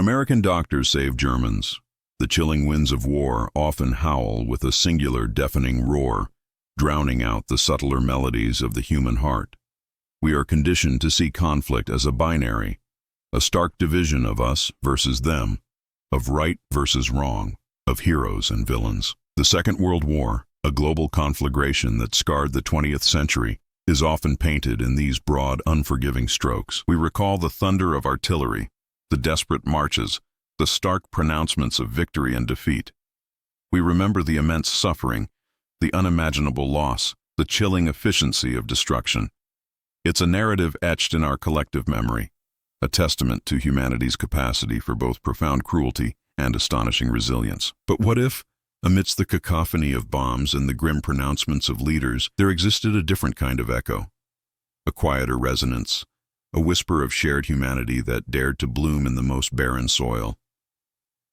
American doctors save Germans. The chilling winds of war often howl with a singular deafening roar, drowning out the subtler melodies of the human heart. We are conditioned to see conflict as a binary, a stark division of us versus them, of right versus wrong, of heroes and villains. The Second World War, a global conflagration that scarred the 20th century, is often painted in these broad, unforgiving strokes. We recall the thunder of artillery, the desperate marches, the stark pronouncements of victory and defeat. We remember the immense suffering, the unimaginable loss, the chilling efficiency of destruction. It's a narrative etched in our collective memory, a testament to humanity's capacity for both profound cruelty and astonishing resilience. But what if, amidst the cacophony of bombs and the grim pronouncements of leaders, there existed a different kind of echo, a quieter resonance, a whisper of shared humanity that dared to bloom in the most barren soil?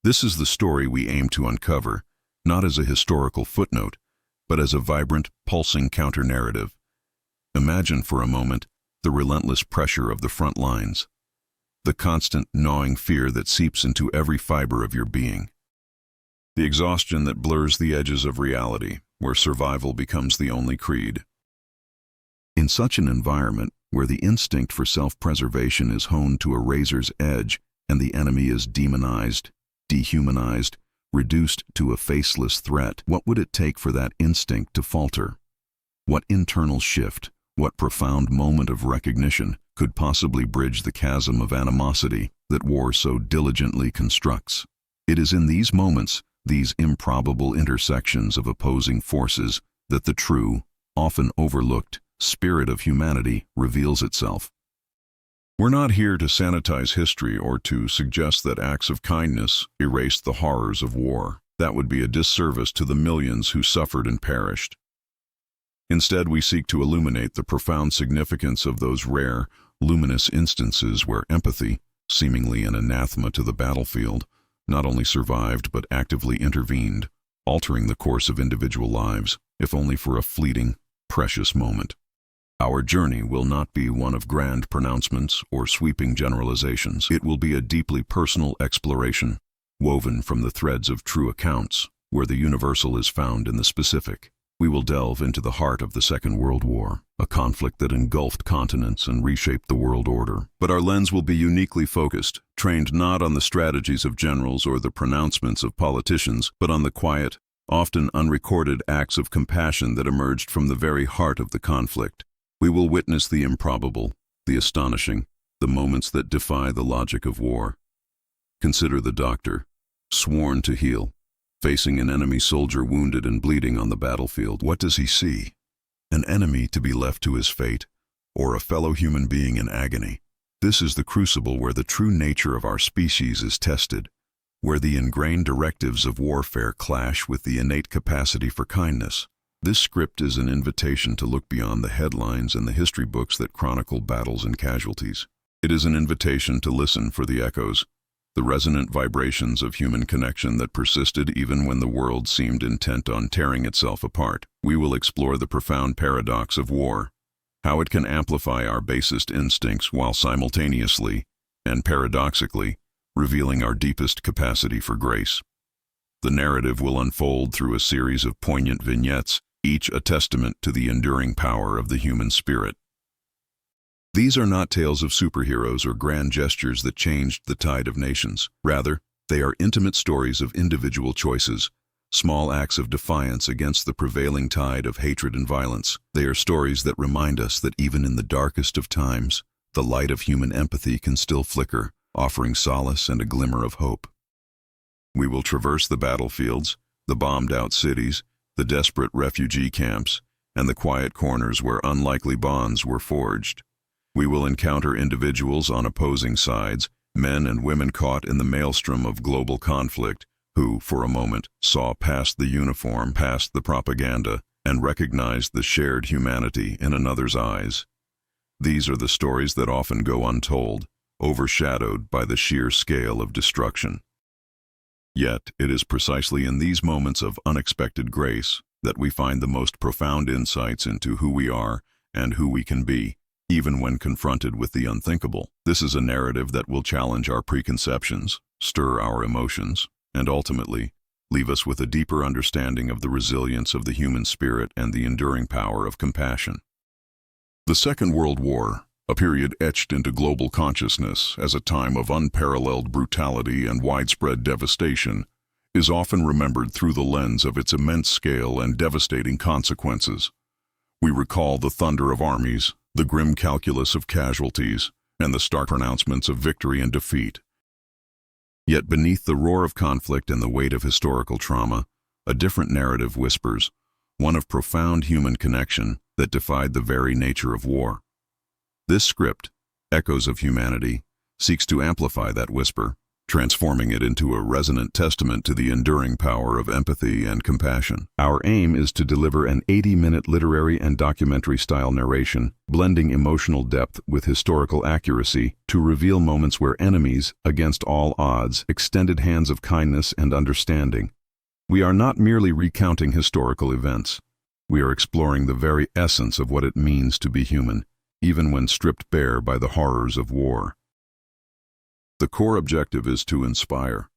This is the story we aim to uncover, not as a historical footnote, but as a vibrant, pulsing counter-narrative. Imagine for a moment the relentless pressure of the front lines, the constant gnawing fear that seeps into every fiber of your being, the exhaustion that blurs the edges of reality, where survival becomes the only creed. In such an environment, where the instinct for self-preservation is honed to a razor's edge and the enemy is demonized, dehumanized, reduced to a faceless threat, what would it take for that instinct to falter? What internal shift, what profound moment of recognition could possibly bridge the chasm of animosity that war so diligently constructs? It is in these moments, these improbable intersections of opposing forces, that the true, often overlooked, spirit of humanity reveals itself. We're not here to sanitize history or to suggest that acts of kindness erased the horrors of war. That would be a disservice to the millions who suffered and perished. Instead, we seek to illuminate the profound significance of those rare, luminous instances where empathy, seemingly an anathema to the battlefield, not only survived but actively intervened, altering the course of individual lives, if only for a fleeting, precious moment. Our journey will not be one of grand pronouncements or sweeping generalizations. It will be a deeply personal exploration, woven from the threads of true accounts, where the universal is found in the specific. We will delve into the heart of the Second World War, a conflict that engulfed continents and reshaped the world order. But our lens will be uniquely focused, trained not on the strategies of generals or the pronouncements of politicians, but on the quiet, often unrecorded acts of compassion that emerged from the very heart of the conflict. We will witness the improbable, the astonishing, the moments that defy the logic of war. Consider the doctor, sworn to heal, facing an enemy soldier wounded and bleeding on the battlefield. What does he see? An enemy to be left to his fate, or a fellow human being in agony? This is the crucible where the true nature of our species is tested, where the ingrained directives of warfare clash with the innate capacity for kindness. This script is an invitation to look beyond the headlines and the history books that chronicle battles and casualties. It is an invitation to listen for the echoes, the resonant vibrations of human connection that persisted even when the world seemed intent on tearing itself apart. We will explore the profound paradox of war, how it can amplify our basest instincts while simultaneously, and paradoxically, revealing our deepest capacity for grace. The narrative will unfold through a series of poignant vignettes, each a testament to the enduring power of the human spirit. These are not tales of superheroes or grand gestures that changed the tide of nations. Rather, they are intimate stories of individual choices, small acts of defiance against the prevailing tide of hatred and violence. They are stories that remind us that even in the darkest of times, the light of human empathy can still flicker, offering solace and a glimmer of hope. We will traverse the battlefields, the bombed-out cities, the desperate refugee camps, and the quiet corners where unlikely bonds were forged. We will encounter individuals on opposing sides, men and women caught in the maelstrom of global conflict, who, for a moment, saw past the uniform, past the propaganda, and recognized the shared humanity in another's eyes. These are the stories that often go untold, overshadowed by the sheer scale of destruction. Yet, it is precisely in these moments of unexpected grace that we find the most profound insights into who we are and who we can be. even when confronted with the unthinkable. This is a narrative that will challenge our preconceptions, stir our emotions, and ultimately leave us with a deeper understanding of the resilience of the human spirit and the enduring power of compassion. The Second World War, a period etched into global consciousness as a time of unparalleled brutality and widespread devastation, is often remembered through the lens of its immense scale and devastating consequences. We recall the thunder of armies, the grim calculus of casualties, and the stark pronouncements of victory and defeat. Yet beneath the roar of conflict and the weight of historical trauma, a different narrative whispers, one of profound human connection that defied the very nature of war. This script, Echoes of Humanity, seeks to amplify that whisper, transforming it into a resonant testament to the enduring power of empathy and compassion. Our aim is to deliver an 80-minute literary and documentary-style narration, blending emotional depth with historical accuracy to reveal moments where enemies, against all odds, extended hands of kindness and understanding. We are not merely recounting historical events. We are exploring the very essence of what it means to be human, even when stripped bare by the horrors of war. The core objective is to inspire,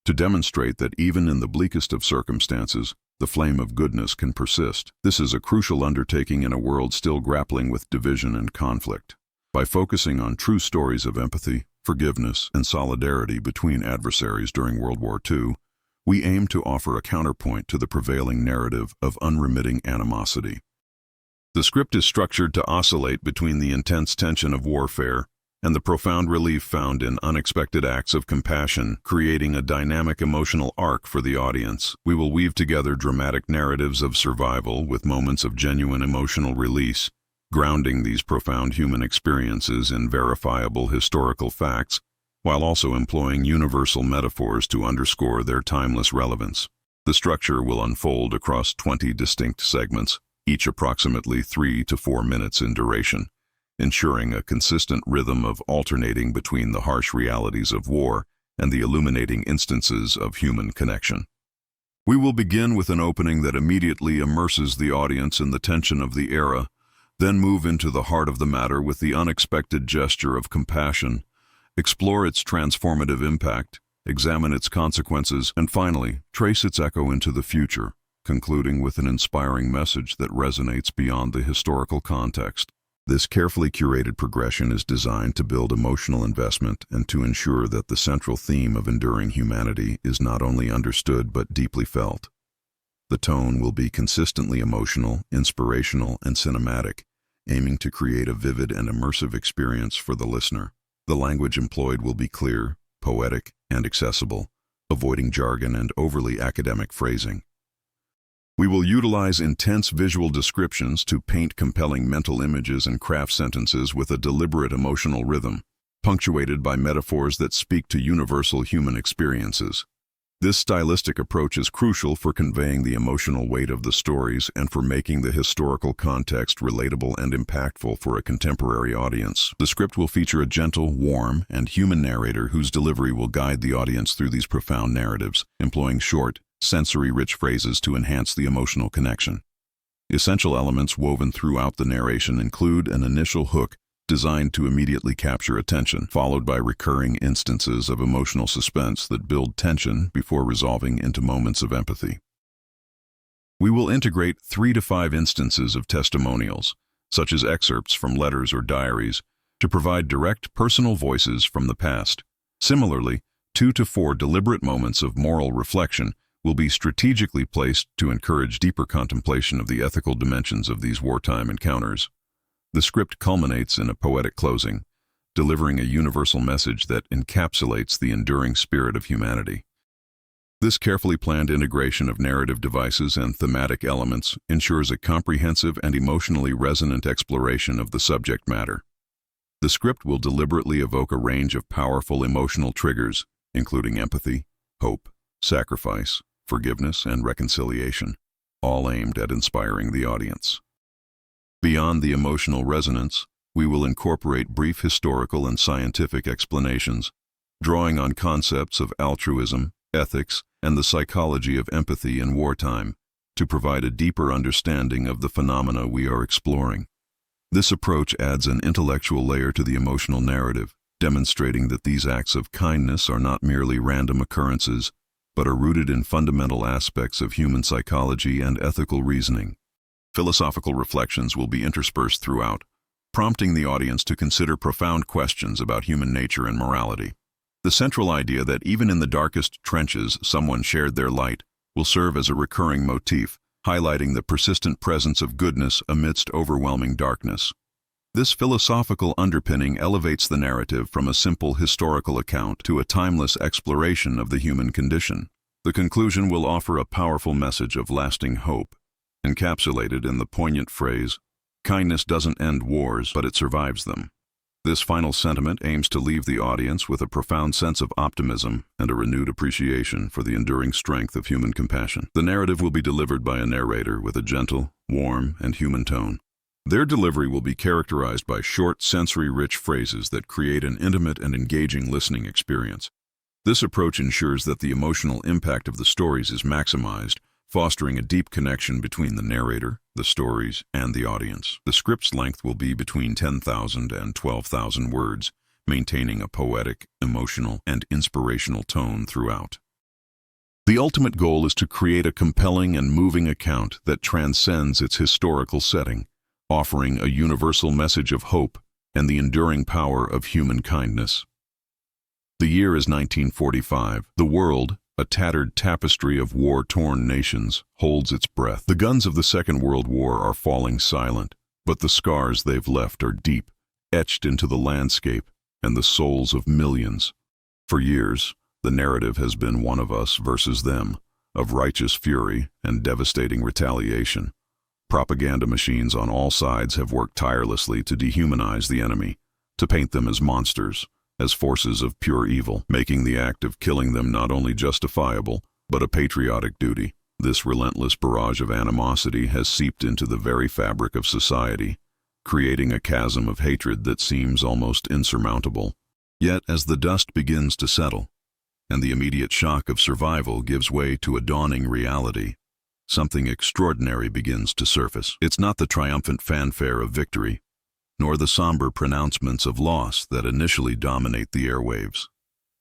to demonstrate that even in the bleakest of circumstances, the flame of goodness can persist. This is a crucial undertaking in a world still grappling with division and conflict. By focusing on true stories of empathy, forgiveness, and solidarity between adversaries during World War II, we aim to offer a counterpoint to the prevailing narrative of unremitting animosity. The script is structured to oscillate between the intense tension of warfare and the profound relief found in unexpected acts of compassion, creating a dynamic emotional arc for the audience. We will weave together dramatic narratives of survival with moments of genuine emotional release, grounding these profound human experiences in verifiable historical facts, while also employing universal metaphors to underscore their timeless relevance. The structure will unfold across 20 distinct segments, each approximately 3 to 4 minutes in duration, ensuring a consistent rhythm of alternating between the harsh realities of war and the illuminating instances of human connection. We will begin with an opening that immediately immerses the audience in the tension of the era, then move into the heart of the matter with the unexpected gesture of compassion, explore its transformative impact, examine its consequences, and finally, trace its echo into the future, concluding with an inspiring message that resonates beyond the historical context. This carefully curated progression is designed to build emotional investment and to ensure that the central theme of enduring humanity is not only understood but deeply felt. The tone will be consistently emotional, inspirational, and cinematic, aiming to create a vivid and immersive experience for the listener. The language employed will be clear, poetic, and accessible, avoiding jargon and overly academic phrasing. We will utilize intense visual descriptions to paint compelling mental images and craft sentences with a deliberate emotional rhythm, punctuated by metaphors that speak to universal human experiences. This stylistic approach is crucial for conveying the emotional weight of the stories and for making the historical context relatable and impactful for a contemporary audience. The script will feature a gentle, warm, and human narrator whose delivery will guide the audience through these profound narratives, employing short, sensory-rich phrases to enhance the emotional connection. Essential elements woven throughout the narration include an initial hook designed to immediately capture attention, followed by recurring instances of emotional suspense that build tension before resolving into moments of empathy. We will integrate 3 to 5 instances of testimonials, such as excerpts from letters or diaries, to provide direct personal voices from the past. Similarly, 2 to 4 deliberate moments of moral reflection will be strategically placed to encourage deeper contemplation of the ethical dimensions of these wartime encounters. The script culminates in a poetic closing, delivering a universal message that encapsulates the enduring spirit of humanity. This carefully planned integration of narrative devices and thematic elements ensures a comprehensive and emotionally resonant exploration of the subject matter. The script will deliberately evoke a range of powerful emotional triggers, including empathy, hope, sacrifice, forgiveness, and reconciliation, all aimed at inspiring the audience. Beyond the emotional resonance, we will incorporate brief historical and scientific explanations, drawing on concepts of altruism, ethics, and the psychology of empathy in wartime, to provide a deeper understanding of the phenomena we are exploring. This approach adds an intellectual layer to the emotional narrative, demonstrating that these acts of kindness are not merely random occurrences, but are rooted in fundamental aspects of human psychology and ethical reasoning. Philosophical reflections will be interspersed throughout, prompting the audience to consider profound questions about human nature and morality. The central idea that even in the darkest trenches someone shared their light will serve as a recurring motif, highlighting the persistent presence of goodness amidst overwhelming darkness. This philosophical underpinning elevates the narrative from a simple historical account to a timeless exploration of the human condition. The conclusion will offer a powerful message of lasting hope, encapsulated in the poignant phrase, "Kindness doesn't end wars, but it survives them." This final sentiment aims to leave the audience with a profound sense of optimism and a renewed appreciation for the enduring strength of human compassion. The narrative will be delivered by a narrator with a gentle, warm, and human tone. Their delivery will be characterized by short, sensory-rich phrases that create an intimate and engaging listening experience. This approach ensures that the emotional impact of the stories is maximized, fostering a deep connection between the narrator, the stories, and the audience. The script's length will be between 10,000 and 12,000 words, maintaining a poetic, emotional, and inspirational tone throughout. The ultimate goal is to create a compelling and moving account that transcends its historical setting, offering a universal message of hope and the enduring power of human kindness. The year is 1945. The world, a tattered tapestry of war-torn nations, holds its breath. The guns of the Second World War are falling silent, but the scars they've left are deep, etched into the landscape and the souls of millions. For years, the narrative has been one of us versus them, of righteous fury and devastating retaliation. Propaganda machines on all sides have worked tirelessly to dehumanize the enemy, to paint them as monsters, as forces of pure evil, making the act of killing them not only justifiable, but a patriotic duty. This relentless barrage of animosity has seeped into the very fabric of society, creating a chasm of hatred that seems almost insurmountable. Yet, as the dust begins to settle, and the immediate shock of survival gives way to a dawning reality, something extraordinary begins to surface. It's not the triumphant fanfare of victory, nor the somber pronouncements of loss that initially dominate the airwaves.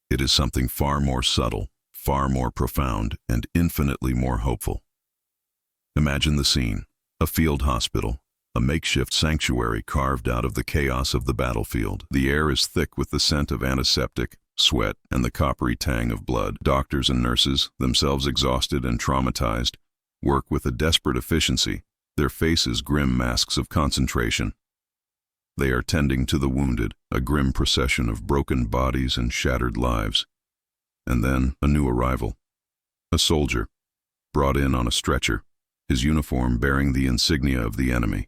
It is something far more subtle, far more profound, and infinitely more hopeful. Imagine the scene: a field hospital, a makeshift sanctuary carved out of the chaos of the battlefield. The air is thick with the scent of antiseptic, sweat, and the coppery tang of blood. Doctors and nurses, themselves exhausted and traumatized, work with a desperate efficiency, their faces grim masks of concentration. They are tending to the wounded, a grim procession of broken bodies and shattered lives. And then a new arrival. A soldier, brought in on a stretcher, his uniform bearing the insignia of the enemy.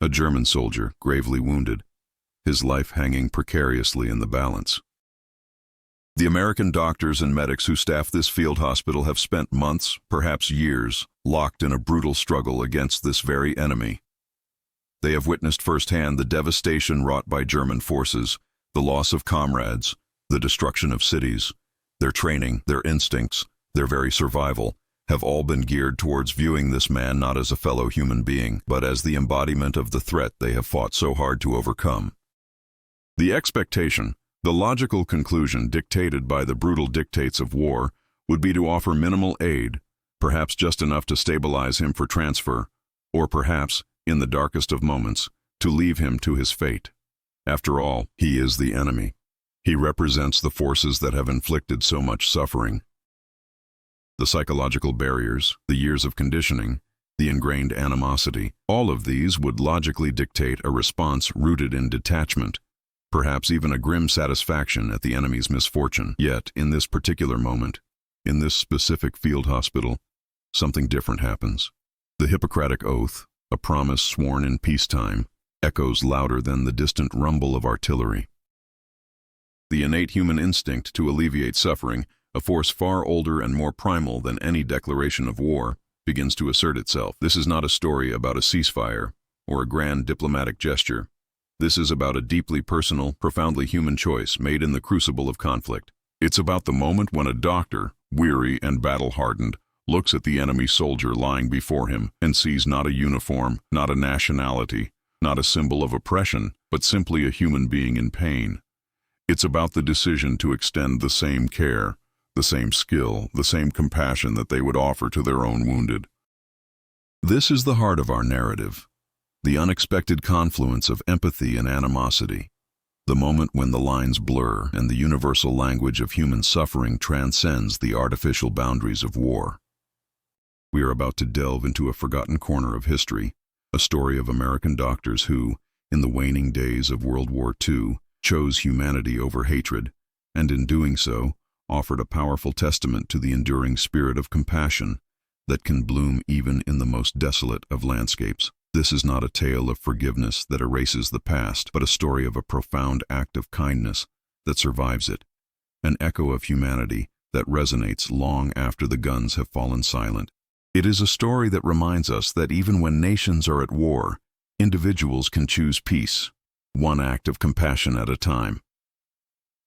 A German soldier, gravely wounded, his life hanging precariously in the balance. The American doctors and medics who staff this field hospital have spent months, perhaps years, locked in a brutal struggle against this very enemy. They have witnessed firsthand the devastation wrought by German forces, the loss of comrades, the destruction of cities. Their training, their instincts, their very survival, have all been geared towards viewing this man not as a fellow human being, but as the embodiment of the threat they have fought so hard to overcome. The expectation, the logical conclusion dictated by the brutal dictates of war, would be to offer minimal aid, perhaps just enough to stabilize him for transfer, or perhaps, in the darkest of moments, to leave him to his fate. After all, he is the enemy. He represents the forces that have inflicted so much suffering. The psychological barriers, the years of conditioning, the ingrained animosity, all of these would logically dictate a response rooted in detachment, perhaps even a grim satisfaction at the enemy's misfortune. Yet, in this particular moment, in this specific field hospital, something different happens. The Hippocratic Oath, a promise sworn in peacetime, echoes louder than the distant rumble of artillery. The innate human instinct to alleviate suffering, a force far older and more primal than any declaration of war, begins to assert itself. This is not a story about a ceasefire or a grand diplomatic gesture. This is about a deeply personal, profoundly human choice made in the crucible of conflict. It's about the moment when a doctor, weary and battle-hardened, looks at the enemy soldier lying before him and sees not a uniform, not a nationality, not a symbol of oppression, but simply a human being in pain. It's about the decision to extend the same care, the same skill, the same compassion that they would offer to their own wounded. This is the heart of our narrative, the unexpected confluence of empathy and animosity, the moment when the lines blur and the universal language of human suffering transcends the artificial boundaries of war. We are about to delve into a forgotten corner of history, a story of American doctors who, in the waning days of World War II, chose humanity over hatred, and in doing so, offered a powerful testament to the enduring spirit of compassion that can bloom even in the most desolate of landscapes. This is not a tale of forgiveness that erases the past, but a story of a profound act of kindness that survives it, an echo of humanity that resonates long after the guns have fallen silent. It is a story that reminds us that even when nations are at war, individuals can choose peace, one act of compassion at a time.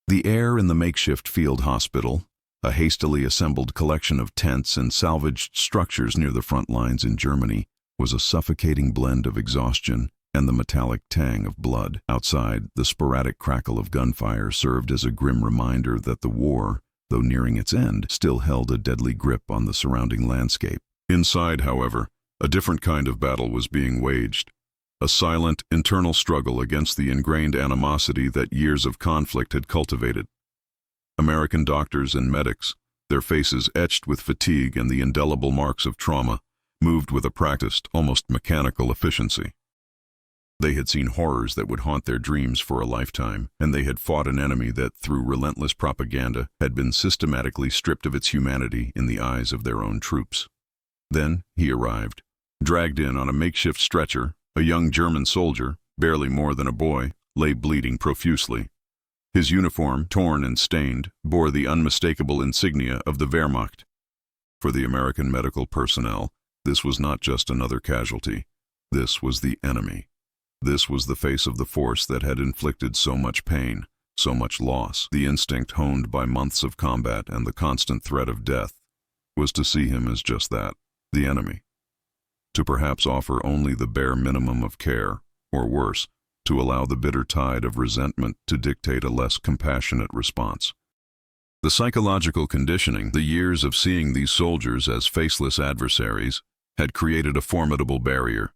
The air in the makeshift field hospital, a hastily assembled collection of tents and salvaged structures near the front lines in Germany, was a suffocating blend of exhaustion and the metallic tang of blood. Outside, the sporadic crackle of gunfire served as a grim reminder that the war, though nearing its end, still held a deadly grip on the surrounding landscape. Inside, however, a different kind of battle was being waged, a silent, internal struggle against the ingrained animosity that years of conflict had cultivated. American doctors and medics, their faces etched with fatigue and the indelible marks of trauma, moved with a practiced, almost mechanical efficiency. They had seen horrors that would haunt their dreams for a lifetime, and they had fought an enemy that, through relentless propaganda, had been systematically stripped of its humanity in the eyes of their own troops. Then he arrived, dragged in on a makeshift stretcher. A young German soldier, barely more than a boy, lay bleeding profusely. His uniform, torn and stained, bore the unmistakable insignia of the Wehrmacht. For the American medical personnel, this was not just another casualty. This was the enemy. This was the face of the force that had inflicted so much pain, so much loss. The instinct honed by months of combat and the constant threat of death was to see him as just that, the enemy. To perhaps offer only the bare minimum of care, or worse, to allow the bitter tide of resentment to dictate a less compassionate response. The psychological conditioning, the years of seeing these soldiers as faceless adversaries, had created a formidable barrier,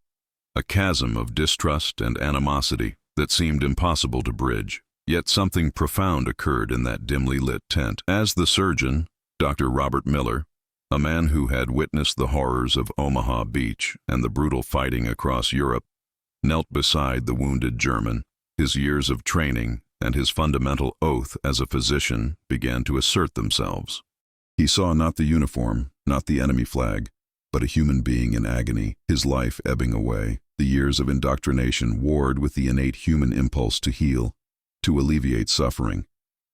a chasm of distrust and animosity that seemed impossible to bridge. Yet something profound occurred in that dimly lit tent. As the surgeon, Dr. Robert Miller, a man who had witnessed the horrors of Omaha Beach and the brutal fighting across Europe, knelt beside the wounded German. His years of training and his fundamental oath as a physician began to assert themselves. He saw not the uniform, not the enemy flag, but a human being in agony, his life ebbing away. The years of indoctrination warred with the innate human impulse to heal, to alleviate suffering.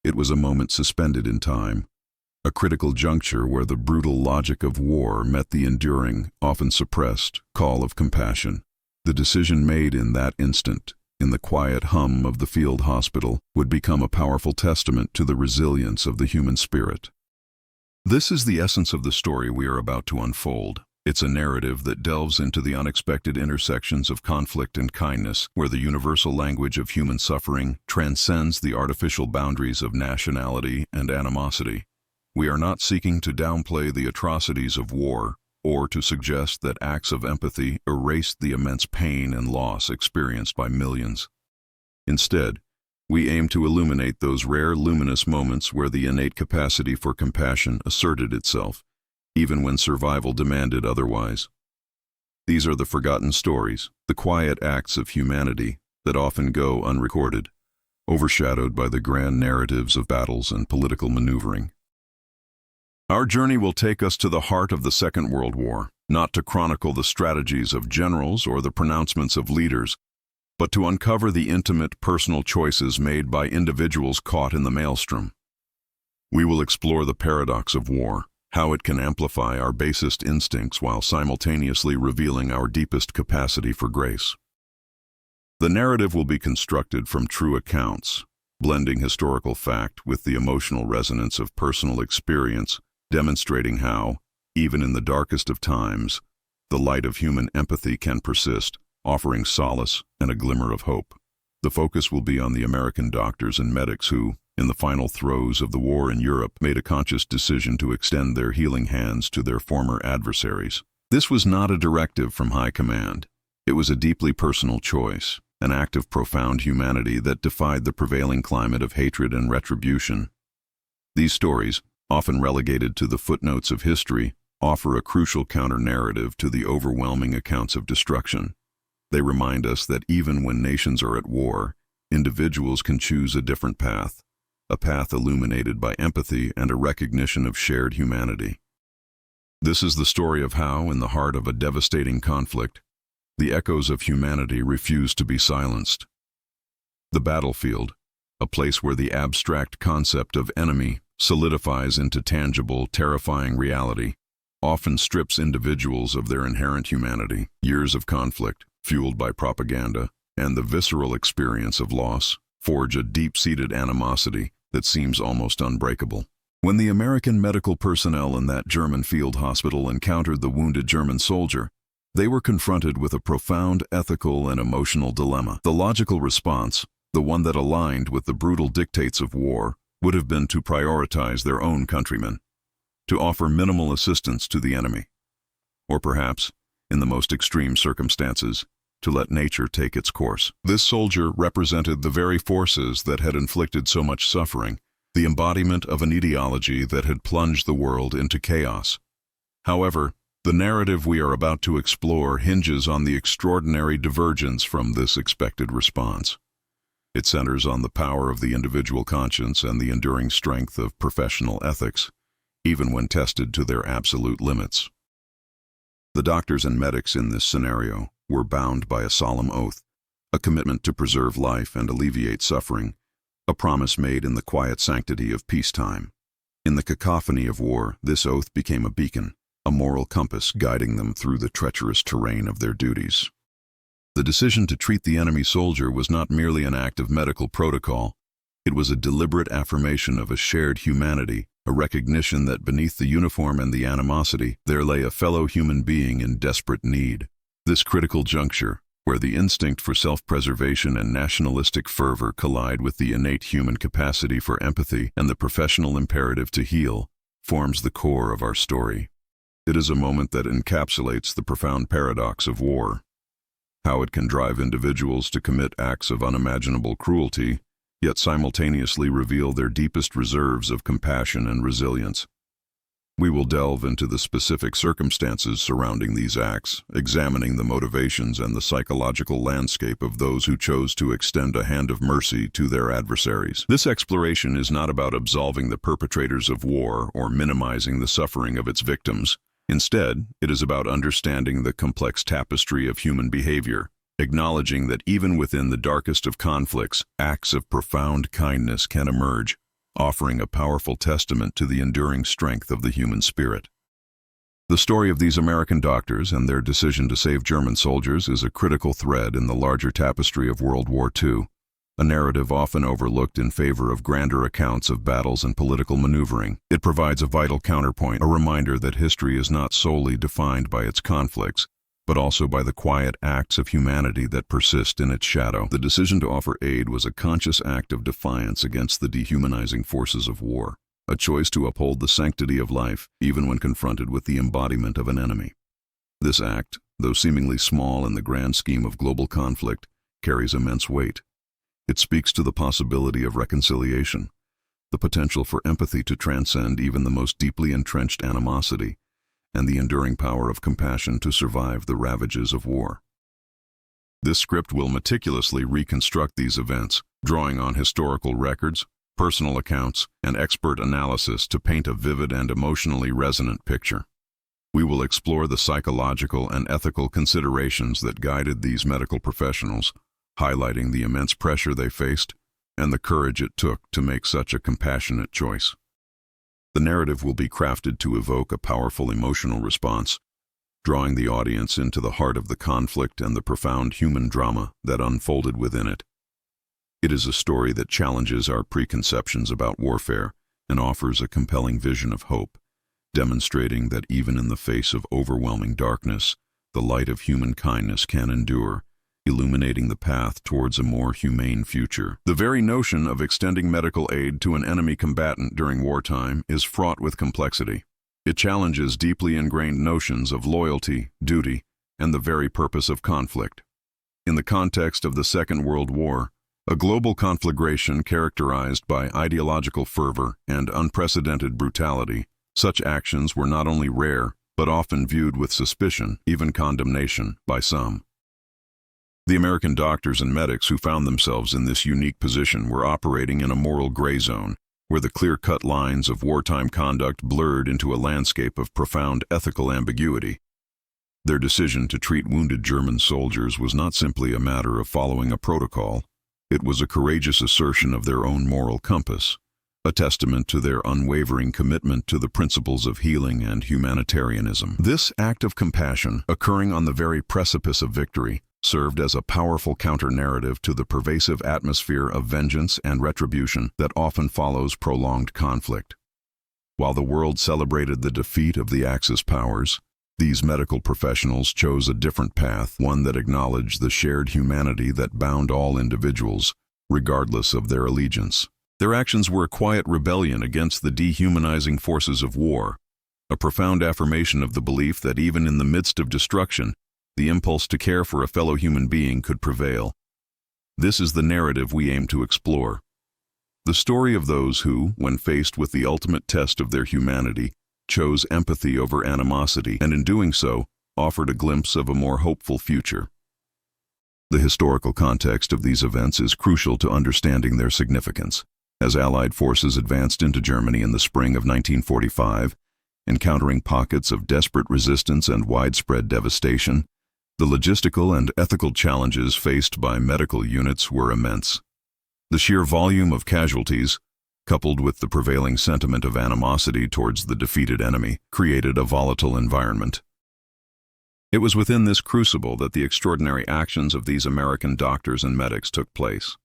It was a moment suspended in time, a critical juncture where the brutal logic of war met the enduring, often suppressed, call of compassion. The decision made in that instant, in the quiet hum of the field hospital, would become a powerful testament to the resilience of the human spirit. This is the essence of the story we are about to unfold. It's a narrative that delves into the unexpected intersections of conflict and kindness, where the universal language of human suffering transcends the artificial boundaries of nationality and animosity. We are not seeking to downplay the atrocities of war, or to suggest that acts of empathy erased the immense pain and loss experienced by millions. Instead, we aim to illuminate those rare luminous moments where the innate capacity for compassion asserted itself, even when survival demanded otherwise. These are the forgotten stories, the quiet acts of humanity that often go unrecorded, overshadowed by the grand narratives of battles and political maneuvering. Our journey will take us to the heart of the Second World War, not to chronicle the strategies of generals or the pronouncements of leaders, but to uncover the intimate, personal choices made by individuals caught in the maelstrom. We will explore the paradox of war, how it can amplify our basest instincts while simultaneously revealing our deepest capacity for grace. The narrative will be constructed from true accounts, blending historical fact with the emotional resonance of personal experience, demonstrating how, even in the darkest of times, the light of human empathy can persist, offering solace and a glimmer of hope. The focus will be on the American doctors and medics who, in the final throes of the war in Europe, made a conscious decision to extend their healing hands to their former adversaries. This was not a directive from high command. It was a deeply personal choice, an act of profound humanity that defied the prevailing climate of hatred and retribution. These stories, often relegated to the footnotes of history, offer a crucial counter-narrative to the overwhelming accounts of destruction. They remind us that even when nations are at war, individuals can choose a different path, a path illuminated by empathy and a recognition of shared humanity. This is the story of how, in the heart of a devastating conflict, the echoes of humanity refuse to be silenced. The battlefield, a place where the abstract concept of enemy solidifies into tangible, terrifying reality, often strips individuals of their inherent humanity. Years of conflict, fueled by propaganda, and the visceral experience of loss, forge a deep-seated animosity that seems almost unbreakable. When the American medical personnel in that German field hospital encountered the wounded German soldier, they were confronted with a profound ethical and emotional dilemma. The logical response, the one that aligned with the brutal dictates of war, would have been to prioritize their own countrymen, to offer minimal assistance to the enemy, or perhaps, in the most extreme circumstances, to let nature take its course. This soldier represented the very forces that had inflicted so much suffering, the embodiment of an ideology that had plunged the world into chaos. However, the narrative we are about to explore hinges on the extraordinary divergence from this expected response. It centers on the power of the individual conscience and the enduring strength of professional ethics, even when tested to their absolute limits. The doctors and medics in this scenario were bound by a solemn oath, a commitment to preserve life and alleviate suffering, a promise made in the quiet sanctity of peacetime. In the cacophony of war, this oath became a beacon, a moral compass guiding them through the treacherous terrain of their duties. The decision to treat the enemy soldier was not merely an act of medical protocol. It was a deliberate affirmation of a shared humanity, a recognition that beneath the uniform and the animosity, there lay a fellow human being in desperate need. This critical juncture, where the instinct for self-preservation and nationalistic fervor collide with the innate human capacity for empathy and the professional imperative to heal, forms the core of our story. It is a moment that encapsulates the profound paradox of war, how it can drive individuals to commit acts of unimaginable cruelty, yet simultaneously reveal their deepest reserves of compassion and resilience. We will delve into the specific circumstances surrounding these acts, examining the motivations and the psychological landscape of those who chose to extend a hand of mercy to their adversaries. This exploration is not about absolving the perpetrators of war or minimizing the suffering of its victims. Instead, it is about understanding the complex tapestry of human behavior, acknowledging that even within the darkest of conflicts, acts of profound kindness can emerge, offering a powerful testament to the enduring strength of the human spirit. The story of these American doctors and their decision to save German soldiers is a critical thread in the larger tapestry of World War II, a narrative often overlooked in favor of grander accounts of battles and political maneuvering. It provides a vital counterpoint, a reminder that history is not solely defined by its conflicts, but also by the quiet acts of humanity that persist in its shadow. The decision to offer aid was a conscious act of defiance against the dehumanizing forces of war, a choice to uphold the sanctity of life, even when confronted with the embodiment of an enemy. This act, though seemingly small in the grand scheme of global conflict, carries immense weight. It speaks to the possibility of reconciliation, the potential for empathy to transcend even the most deeply entrenched animosity, and the enduring power of compassion to survive the ravages of war. This script will meticulously reconstruct these events, drawing on historical records, personal accounts, and expert analysis to paint a vivid and emotionally resonant picture. We will explore the psychological and ethical considerations that guided these medical professionals, highlighting the immense pressure they faced and the courage it took to make such a compassionate choice. The narrative will be crafted to evoke a powerful emotional response, drawing the audience into the heart of the conflict and the profound human drama that unfolded within it. It is a story that challenges our preconceptions about warfare and offers a compelling vision of hope, demonstrating that even in the face of overwhelming darkness, the light of human kindness can endure illuminating the path towards a more humane future. The very notion of extending medical aid to an enemy combatant during wartime is fraught with complexity. It challenges deeply ingrained notions of loyalty, duty, and the very purpose of conflict. In the context of the Second World War, a global conflagration characterized by ideological fervor and unprecedented brutality, such actions were not only rare, but often viewed with suspicion, even condemnation, by some. The American doctors and medics who found themselves in this unique position were operating in a moral gray zone, where the clear-cut lines of wartime conduct blurred into a landscape of profound ethical ambiguity. Their decision to treat wounded German soldiers was not simply a matter of following a protocol. It was a courageous assertion of their own moral compass, a testament to their unwavering commitment to the principles of healing and humanitarianism. This act of compassion, occurring on the very precipice of victory, served as a powerful counter-narrative to the pervasive atmosphere of vengeance and retribution that often follows prolonged conflict. While the world celebrated the defeat of the Axis powers, these medical professionals chose a different path, one that acknowledged the shared humanity that bound all individuals, regardless of their allegiance. Their actions were a quiet rebellion against the dehumanizing forces of war, a profound affirmation of the belief that even in the midst of destruction, the impulse to care for a fellow human being could prevail. This is the narrative we aim to explore. The story of those who, when faced with the ultimate test of their humanity, chose empathy over animosity, and in doing so, offered a glimpse of a more hopeful future. The historical context of these events is crucial to understanding their significance. As Allied forces advanced into Germany in the spring of 1945, encountering pockets of desperate resistance and widespread devastation, the logistical and ethical challenges faced by medical units were immense. The sheer volume of casualties, coupled with the prevailing sentiment of animosity towards the defeated enemy, created a volatile environment. It was within this crucible that the extraordinary actions of these American doctors and medics took place.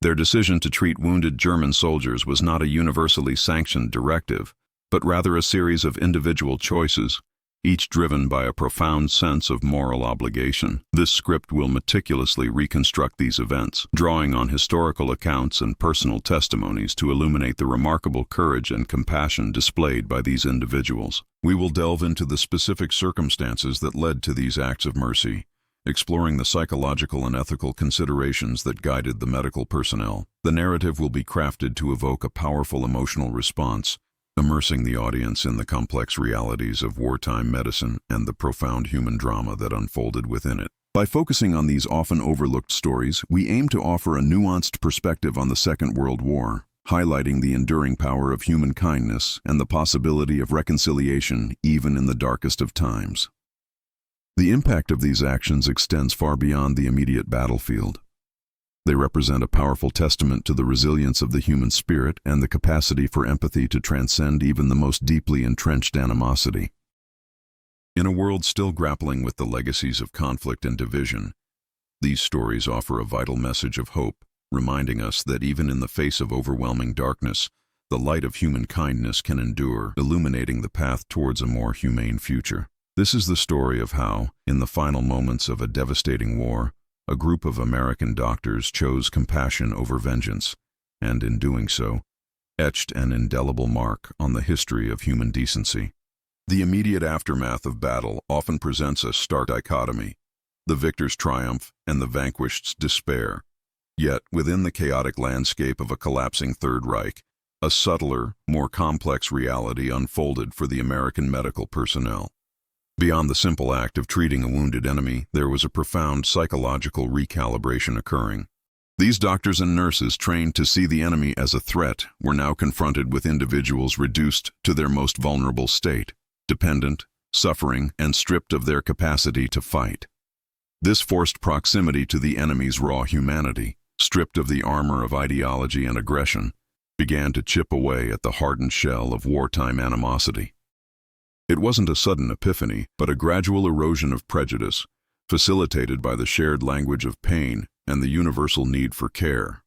Their decision to treat wounded German soldiers was not a universally sanctioned directive, but rather a series of individual choices, each driven by a profound sense of moral obligation. This script will meticulously reconstruct these events, drawing on historical accounts and personal testimonies to illuminate the remarkable courage and compassion displayed by these individuals. We will delve into the specific circumstances that led to these acts of mercy, exploring the psychological and ethical considerations that guided the medical personnel. The narrative will be crafted to evoke a powerful emotional response, immersing the audience in the complex realities of wartime medicine and the profound human drama that unfolded within it. By focusing on these often overlooked stories, we aim to offer a nuanced perspective on the Second World War, highlighting the enduring power of human kindness and the possibility of reconciliation even in the darkest of times. The impact of these actions extends far beyond the immediate battlefield. They represent a powerful testament to the resilience of the human spirit and the capacity for empathy to transcend even the most deeply entrenched animosity. In a world still grappling with the legacies of conflict and division, these stories offer a vital message of hope, reminding us that even in the face of overwhelming darkness, the light of human kindness can endure, illuminating the path towards a more humane future. This is the story of how, in the final moments of a devastating war, a group of American doctors chose compassion over vengeance, and in doing so, etched an indelible mark on the history of human decency. The immediate aftermath of battle often presents a stark dichotomy, the victor's triumph and the vanquished's despair. Yet, within the chaotic landscape of a collapsing Third Reich, a subtler, more complex reality unfolded for the American medical personnel. Beyond the simple act of treating a wounded enemy, there was a profound psychological recalibration occurring. These doctors and nurses, trained to see the enemy as a threat, were now confronted with individuals reduced to their most vulnerable state, dependent, suffering, and stripped of their capacity to fight. This forced proximity to the enemy's raw humanity, stripped of the armor of ideology and aggression, began to chip away at the hardened shell of wartime animosity. It wasn't a sudden epiphany, but a gradual erosion of prejudice, facilitated by the shared language of pain and the universal need for care.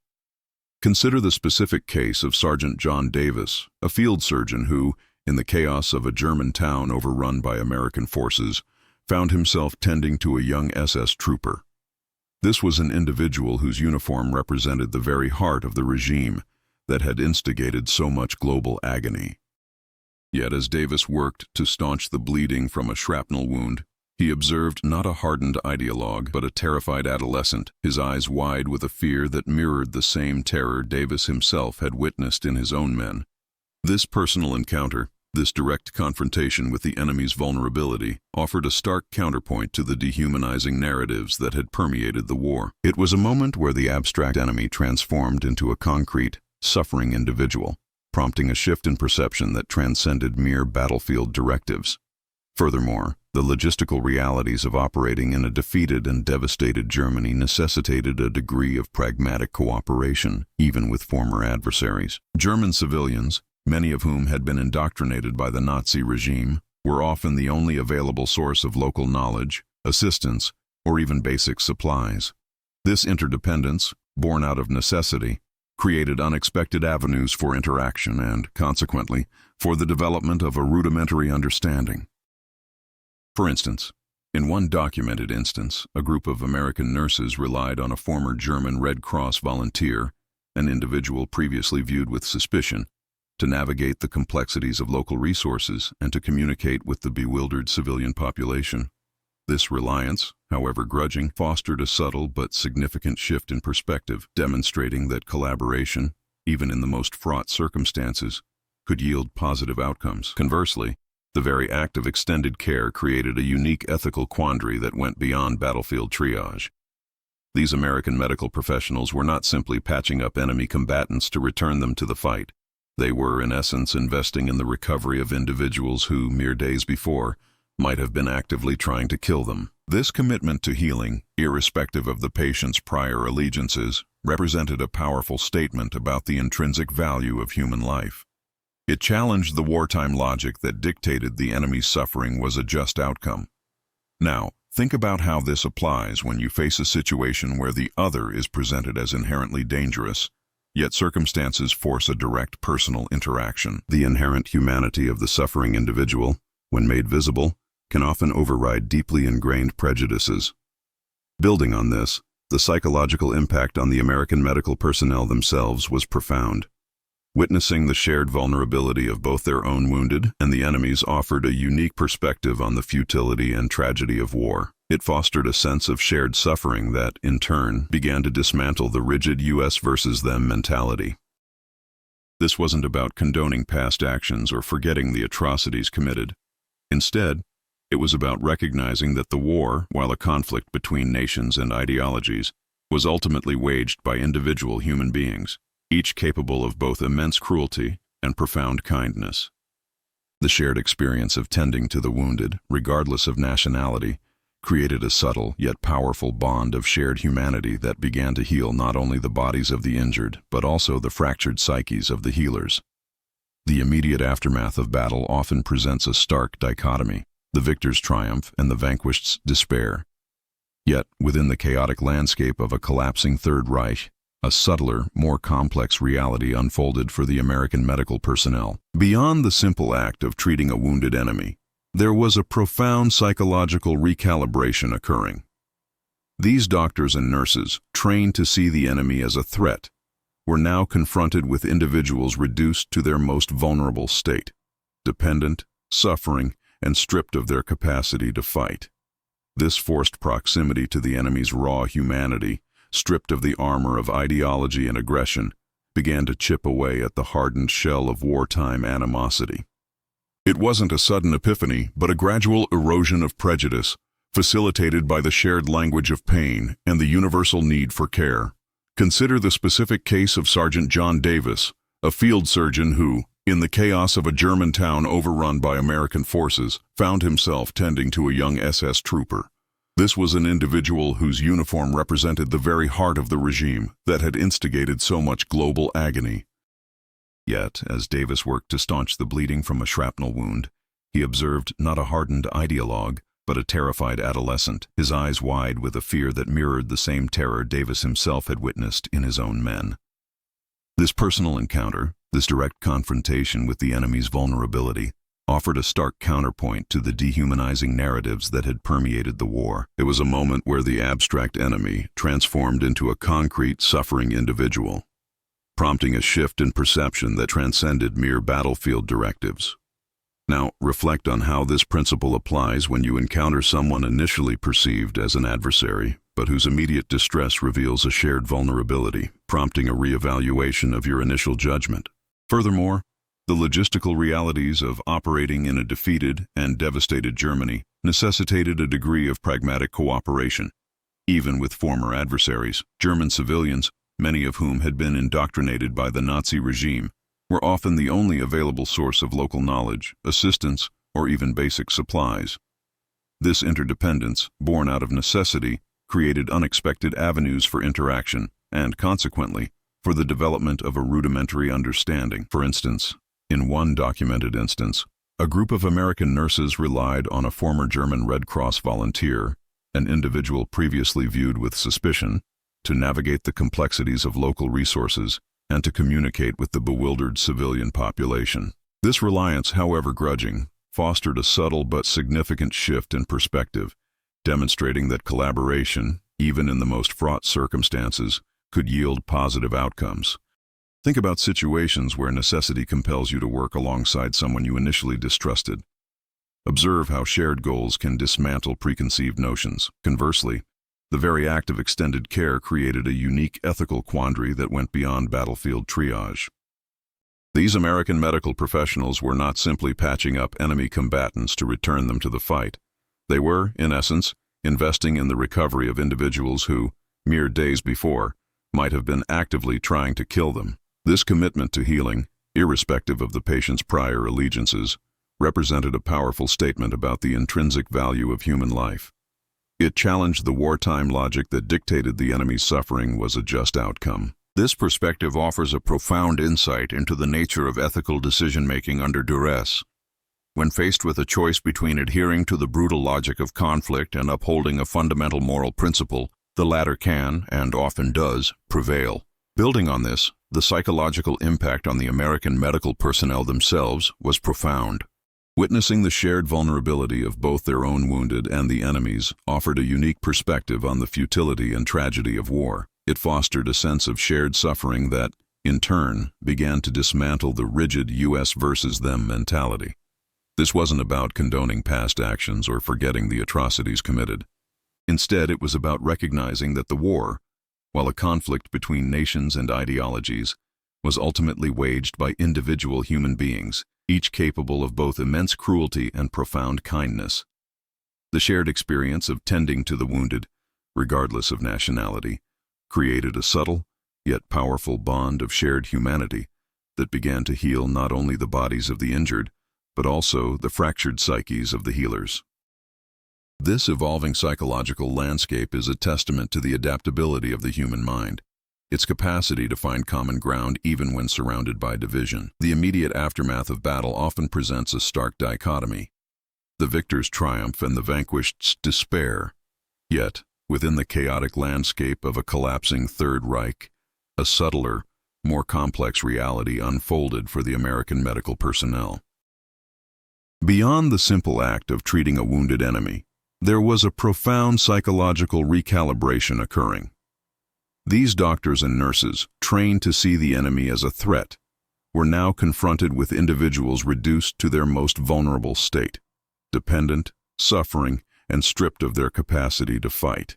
Consider the specific case of Sergeant John Davis, a field surgeon who, in the chaos of a German town overrun by American forces, found himself tending to a young SS trooper. This was an individual whose uniform represented the very heart of the regime that had instigated so much global agony. Yet as Davis worked to staunch the bleeding from a shrapnel wound, he observed not a hardened ideologue, but a terrified adolescent, his eyes wide with a fear that mirrored the same terror Davis himself had witnessed in his own men. This personal encounter, this direct confrontation with the enemy's vulnerability, offered a stark counterpoint to the dehumanizing narratives that had permeated the war. It was a moment where the abstract enemy transformed into a concrete, suffering individual, prompting a shift in perception that transcended mere battlefield directives. Furthermore, the logistical realities of operating in a defeated and devastated Germany necessitated a degree of pragmatic cooperation, even with former adversaries. German civilians, many of whom had been indoctrinated by the Nazi regime, were often the only available source of local knowledge, assistance, or even basic supplies. This interdependence, born out of necessity, created unexpected avenues for interaction and, consequently, for the development of a rudimentary understanding. For instance, in one documented instance, a group of American nurses relied on a former German Red Cross volunteer, an individual previously viewed with suspicion, to navigate the complexities of local resources and to communicate with the bewildered civilian population. This reliance, however grudging, fostered a subtle but significant shift in perspective, demonstrating that collaboration, even in the most fraught circumstances, could yield positive outcomes. Conversely, the very act of extended care created a unique ethical quandary that went beyond battlefield triage. These American medical professionals were not simply patching up enemy combatants to return them to the fight. They were, in essence, investing in the recovery of individuals who, mere days before, might have been actively trying to kill them. This commitment to healing, irrespective of the patient's prior allegiances, represented a powerful statement about the intrinsic value of human life. It challenged the wartime logic that dictated the enemy's suffering was a just outcome. Now, think about how this applies when you face a situation where the other is presented as inherently dangerous, yet circumstances force a direct personal interaction. The inherent humanity of the suffering individual, when made visible, can often override deeply ingrained prejudices. Building on this, the psychological impact on the American medical personnel themselves was profound. Witnessing the shared vulnerability of both their own wounded and the enemy's offered a unique perspective on the futility and tragedy of war. It fostered a sense of shared suffering that, in turn, began to dismantle the rigid US versus them mentality. This wasn't about condoning past actions or forgetting the atrocities committed. Instead, it was about recognizing that the war, while a conflict between nations and ideologies, was ultimately waged by individual human beings, each capable of both immense cruelty and profound kindness. The shared experience of tending to the wounded, regardless of nationality, created a subtle yet powerful bond of shared humanity that began to heal not only the bodies of the injured, but also the fractured psyches of the healers. The immediate aftermath of battle often presents a stark dichotomy, the victor's triumph and the vanquished's despair. Yet, within the chaotic landscape of a collapsing Third Reich, a subtler, more complex reality unfolded for the American medical personnel. Beyond the simple act of treating a wounded enemy, there was a profound psychological recalibration occurring. These doctors and nurses, trained to see the enemy as a threat, were now confronted with individuals reduced to their most vulnerable state, dependent, suffering, and stripped of their capacity to fight. This forced proximity to the enemy's raw humanity, stripped of the armor of ideology and aggression, began to chip away at the hardened shell of wartime animosity. It wasn't a sudden epiphany, but a gradual erosion of prejudice, facilitated by the shared language of pain and the universal need for care. Consider the specific case of Sergeant John Davis, a field surgeon who, in the chaos of a German town overrun by American forces, found himself tending to a young SS trooper. This was an individual whose uniform represented the very heart of the regime that had instigated so much global agony. Yet, as Davis worked to staunch the bleeding from a shrapnel wound, he observed not a hardened ideologue, but a terrified adolescent, his eyes wide with a fear that mirrored the same terror Davis himself had witnessed in his own men. This personal encounter, this direct confrontation with the enemy's vulnerability, offered a stark counterpoint to the dehumanizing narratives that had permeated the war. It was a moment where the abstract enemy transformed into a concrete, suffering individual, prompting a shift in perception that transcended mere battlefield directives. Now, reflect on how this principle applies when you encounter someone initially perceived as an adversary, but whose immediate distress reveals a shared vulnerability, prompting a reevaluation of your initial judgment. Furthermore, the logistical realities of operating in a defeated and devastated Germany necessitated a degree of pragmatic cooperation. Even with former adversaries, German civilians, many of whom had been indoctrinated by the Nazi regime, were often the only available source of local knowledge, assistance, or even basic supplies. This interdependence, born out of necessity, created unexpected avenues for interaction and, consequently, for the development of a rudimentary understanding. For instance, in one documented instance, a group of American nurses relied on a former German Red Cross volunteer, an individual previously viewed with suspicion, to navigate the complexities of local resources and to communicate with the bewildered civilian population. This reliance, however grudging, fostered a subtle but significant shift in perspective, demonstrating that collaboration, even in the most fraught circumstances, could yield positive outcomes. Think about situations where necessity compels you to work alongside someone you initially distrusted. Observe how shared goals can dismantle preconceived notions. Conversely, the very act of extended care created a unique ethical quandary that went beyond battlefield triage. These American medical professionals were not simply patching up enemy combatants to return them to the fight. They were, in essence, investing in the recovery of individuals who, mere days before, might have been actively trying to kill them. This commitment to healing, irrespective of the patient's prior allegiances, represented a powerful statement about the intrinsic value of human life. It challenged the wartime logic that dictated the enemy's suffering was a just outcome. This perspective offers a profound insight into the nature of ethical decision-making under duress. When faced with a choice between adhering to the brutal logic of conflict and upholding a fundamental moral principle, the latter can, and often does, prevail. Building on this, the psychological impact on the American medical personnel themselves was profound. Witnessing the shared vulnerability of both their own wounded and the enemy's offered a unique perspective on the futility and tragedy of war. It fostered a sense of shared suffering that, in turn, began to dismantle the rigid US versus them mentality. This wasn't about condoning past actions or forgetting the atrocities committed. Instead, it was about recognizing that the war, while a conflict between nations and ideologies, was ultimately waged by individual human beings, each capable of both immense cruelty and profound kindness. The shared experience of tending to the wounded, regardless of nationality, created a subtle, yet powerful bond of shared humanity that began to heal not only the bodies of the injured, but also the fractured psyches of the healers. This evolving psychological landscape is a testament to the adaptability of the human mind, its capacity to find common ground even when surrounded by division. The immediate aftermath of battle often presents a stark dichotomy: the victor's triumph and the vanquished's despair. Yet, within the chaotic landscape of a collapsing Third Reich, a subtler, more complex reality unfolded for the American medical personnel. Beyond the simple act of treating a wounded enemy, there was a profound psychological recalibration occurring. These doctors and nurses, trained to see the enemy as a threat, were now confronted with individuals reduced to their most vulnerable state, dependent, suffering, and stripped of their capacity to fight.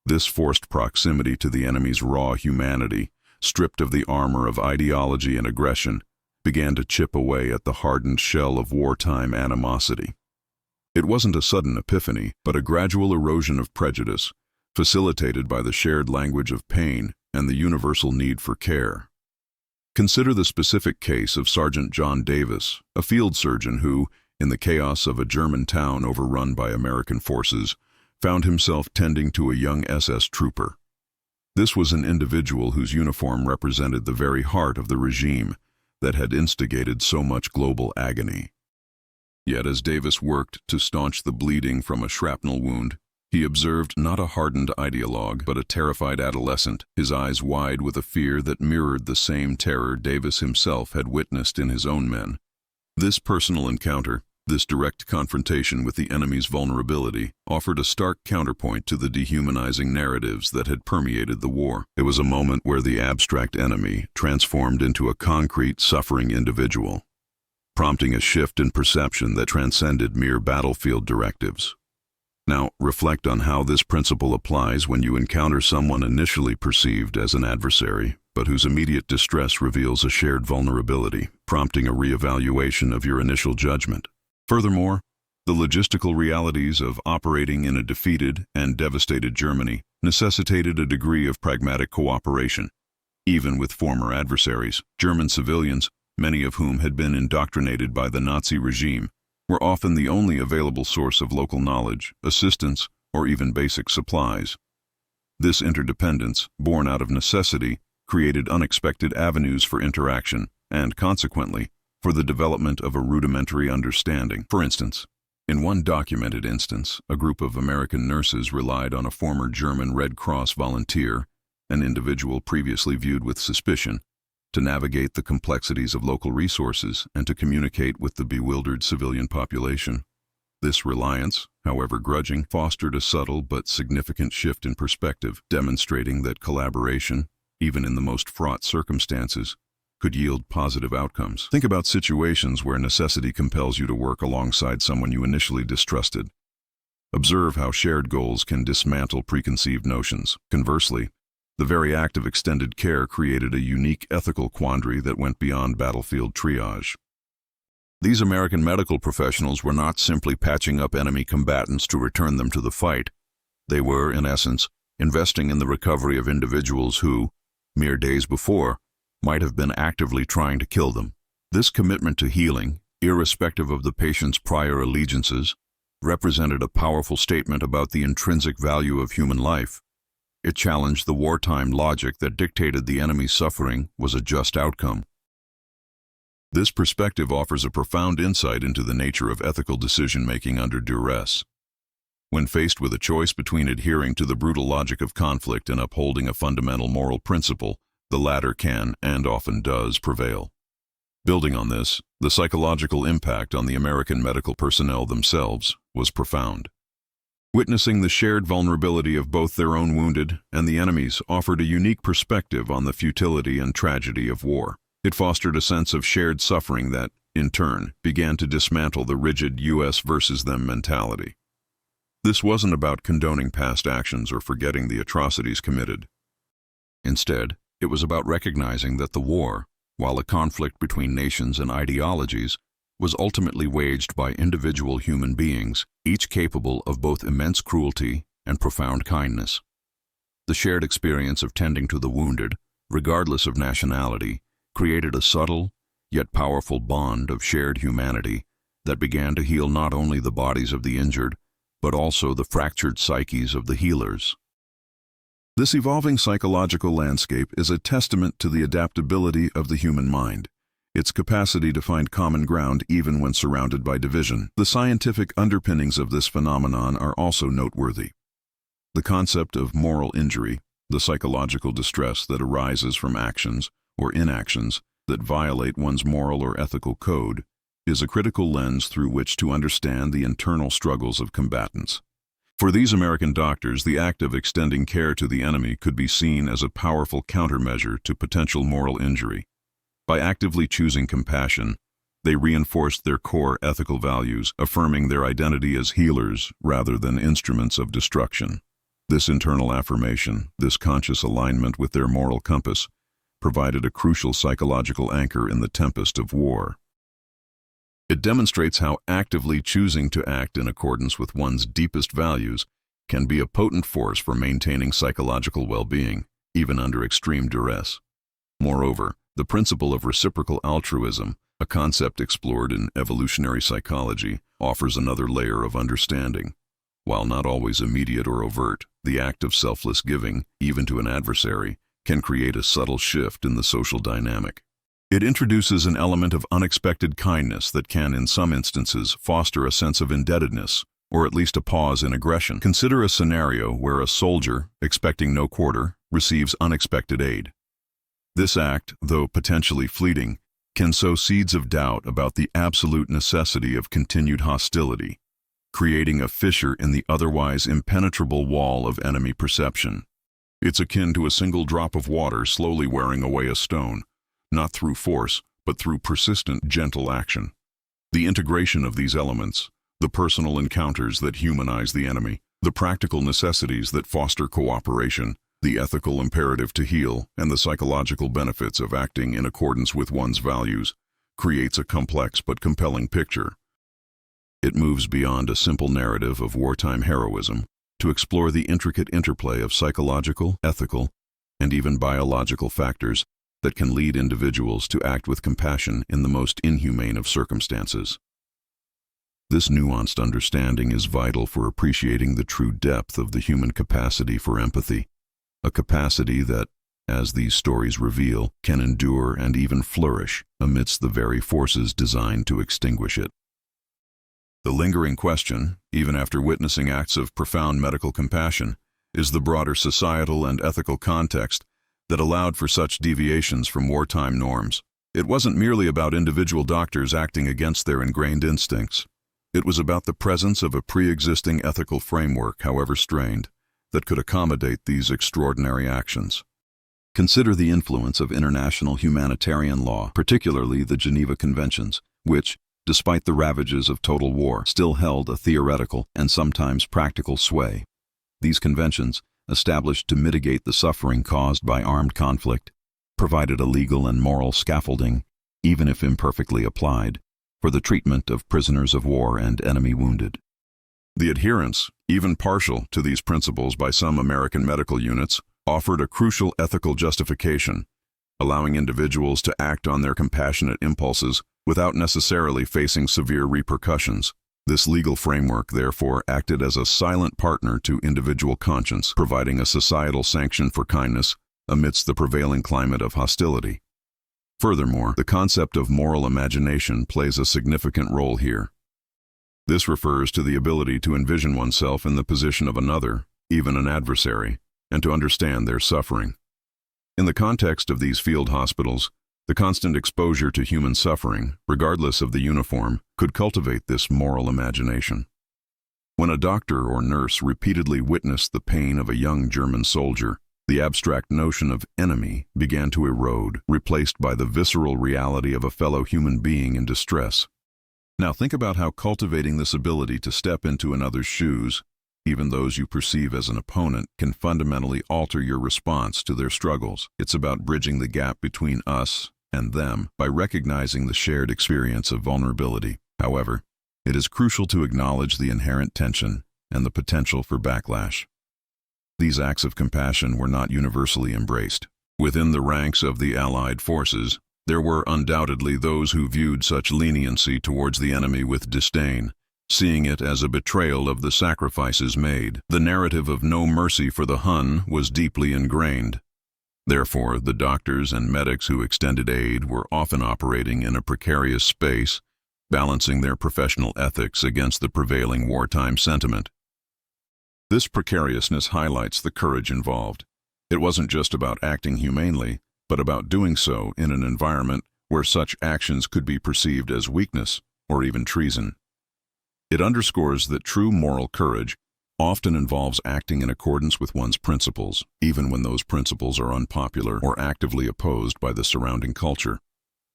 This forced proximity to the enemy's raw humanity, stripped of the armor of ideology and aggression, began to chip away at the hardened shell of wartime animosity. It wasn't a sudden epiphany, but a gradual erosion of prejudice, facilitated by the shared language of pain and the universal need for care. Consider the specific case of Sergeant John Davis, a field surgeon who, in the chaos of a German town overrun by American forces, found himself tending to a young SS trooper. This was an individual whose uniform represented the very heart of the regime that had instigated so much global agony. Yet as Davis worked to staunch the bleeding from a shrapnel wound, he observed not a hardened ideologue, but a terrified adolescent, his eyes wide with a fear that mirrored the same terror Davis himself had witnessed in his own men. This personal encounter, this direct confrontation with the enemy's vulnerability, offered a stark counterpoint to the dehumanizing narratives that had permeated the war. It was a moment where the abstract enemy transformed into a concrete, suffering individual, prompting a shift in perception that transcended mere battlefield directives. Now, reflect on how this principle applies when you encounter someone initially perceived as an adversary, but whose immediate distress reveals a shared vulnerability, prompting a reevaluation of your initial judgment. Furthermore, the logistical realities of operating in a defeated and devastated Germany necessitated a degree of pragmatic cooperation. Even with former adversaries, German civilians, many of whom had been indoctrinated by the Nazi regime, were often the only available source of local knowledge, assistance, or even basic supplies. This interdependence, born out of necessity, created unexpected avenues for interaction and, consequently, for the development of a rudimentary understanding. For instance, in one documented instance, a group of American nurses relied on a former German Red Cross volunteer, an individual previously viewed with suspicion, to navigate the complexities of local resources and to communicate with the bewildered civilian population. This reliance, however grudging, fostered a subtle but significant shift in perspective, demonstrating that collaboration, even in the most fraught circumstances, could yield positive outcomes. Think about situations where necessity compels you to work alongside someone you initially distrusted. Observe how shared goals can dismantle preconceived notions. Conversely, the very act of extended care created a unique ethical quandary that went beyond battlefield triage. These American medical professionals were not simply patching up enemy combatants to return them to the fight. They were, in essence, investing in the recovery of individuals who, mere days before, might have been actively trying to kill them. This commitment to healing, irrespective of the patient's prior allegiances, represented a powerful statement about the intrinsic value of human life. It challenged the wartime logic that dictated the enemy's suffering was a just outcome. This perspective offers a profound insight into the nature of ethical decision-making under duress. When faced with a choice between adhering to the brutal logic of conflict and upholding a fundamental moral principle, the latter can, and often does, prevail. Building on this, the psychological impact on the American medical personnel themselves was profound. Witnessing the shared vulnerability of both their own wounded and the enemy's offered a unique perspective on the futility and tragedy of war. It fostered a sense of shared suffering that, in turn, began to dismantle the rigid US versus them mentality. This wasn't about condoning past actions or forgetting the atrocities committed. Instead, it was about recognizing that the war, while a conflict between nations and ideologies, was ultimately waged by individual human beings, each capable of both immense cruelty and profound kindness. The shared experience of tending to the wounded, regardless of nationality, created a subtle, yet powerful bond of shared humanity that began to heal not only the bodies of the injured, but also the fractured psyches of the healers. This evolving psychological landscape is a testament to the adaptability of the human mind, its capacity to find common ground even when surrounded by division. The scientific underpinnings of this phenomenon are also noteworthy. The concept of moral injury, the psychological distress that arises from actions or inactions that violate one's moral or ethical code, is a critical lens through which to understand the internal struggles of combatants. For these American doctors, the act of extending care to the enemy could be seen as a powerful countermeasure to potential moral injury. By actively choosing compassion, they reinforced their core ethical values, affirming their identity as healers rather than instruments of destruction. This internal affirmation, this conscious alignment with their moral compass, provided a crucial psychological anchor in the tempest of war. It demonstrates how actively choosing to act in accordance with one's deepest values can be a potent force for maintaining psychological well-being, even under extreme duress. Moreover, the principle of reciprocal altruism, a concept explored in evolutionary psychology, offers another layer of understanding. While not always immediate or overt, the act of selfless giving, even to an adversary, can create a subtle shift in the social dynamic. It introduces an element of unexpected kindness that can, in some instances, foster a sense of indebtedness, or at least a pause in aggression. Consider a scenario where a soldier, expecting no quarter, receives unexpected aid. This act, though potentially fleeting, can sow seeds of doubt about the absolute necessity of continued hostility, creating a fissure in the otherwise impenetrable wall of enemy perception. It's akin to a single drop of water slowly wearing away a stone, not through force, but through persistent, gentle action. The integration of these elements, the personal encounters that humanize the enemy, the practical necessities that foster cooperation, the ethical imperative to heal, and the psychological benefits of acting in accordance with one's values, creates a complex but compelling picture. It moves beyond a simple narrative of wartime heroism to explore the intricate interplay of psychological, ethical, and even biological factors that can lead individuals to act with compassion in the most inhumane of circumstances. This nuanced understanding is vital for appreciating the true depth of the human capacity for empathy, a capacity that, as these stories reveal, can endure and even flourish amidst the very forces designed to extinguish it. The lingering question, even after witnessing acts of profound medical compassion, is the broader societal and ethical context that allowed for such deviations from wartime norms. It wasn't merely about individual doctors acting against their ingrained instincts. It was about the presence of a pre-existing ethical framework, however strained, that could accommodate these extraordinary actions. Consider the influence of international humanitarian law, particularly the Geneva Conventions, which, despite the ravages of total war, still held a theoretical and sometimes practical sway. These conventions, established to mitigate the suffering caused by armed conflict, provided a legal and moral scaffolding, even if imperfectly applied, for the treatment of prisoners of war and enemy wounded. The adherence, even partial, to these principles by some American medical units offered a crucial ethical justification, allowing individuals to act on their compassionate impulses without necessarily facing severe repercussions. This legal framework, therefore, acted as a silent partner to individual conscience, providing a societal sanction for kindness amidst the prevailing climate of hostility. Furthermore, the concept of moral imagination plays a significant role here. This refers to the ability to envision oneself in the position of another, even an adversary, and to understand their suffering. In the context of these field hospitals, the constant exposure to human suffering, regardless of the uniform, could cultivate this moral imagination. When a doctor or nurse repeatedly witnessed the pain of a young German soldier, the abstract notion of enemy began to erode, replaced by the visceral reality of a fellow human being in distress. Now think about how cultivating this ability to step into another's shoes, even those you perceive as an opponent, can fundamentally alter your response to their struggles. It's about bridging the gap between us and them by recognizing the shared experience of vulnerability. However, it is crucial to acknowledge the inherent tension and the potential for backlash. These acts of compassion were not universally embraced. Within the ranks of the Allied forces, there were undoubtedly those who viewed such leniency towards the enemy with disdain, seeing it as a betrayal of the sacrifices made. The narrative of no mercy for the Hun was deeply ingrained. Therefore, the doctors and medics who extended aid were often operating in a precarious space, balancing their professional ethics against the prevailing wartime sentiment. This precariousness highlights the courage involved. It wasn't just about acting humanely, but about doing so in an environment where such actions could be perceived as weakness or even treason. It underscores that true moral courage often involves acting in accordance with one's principles, even when those principles are unpopular or actively opposed by the surrounding culture.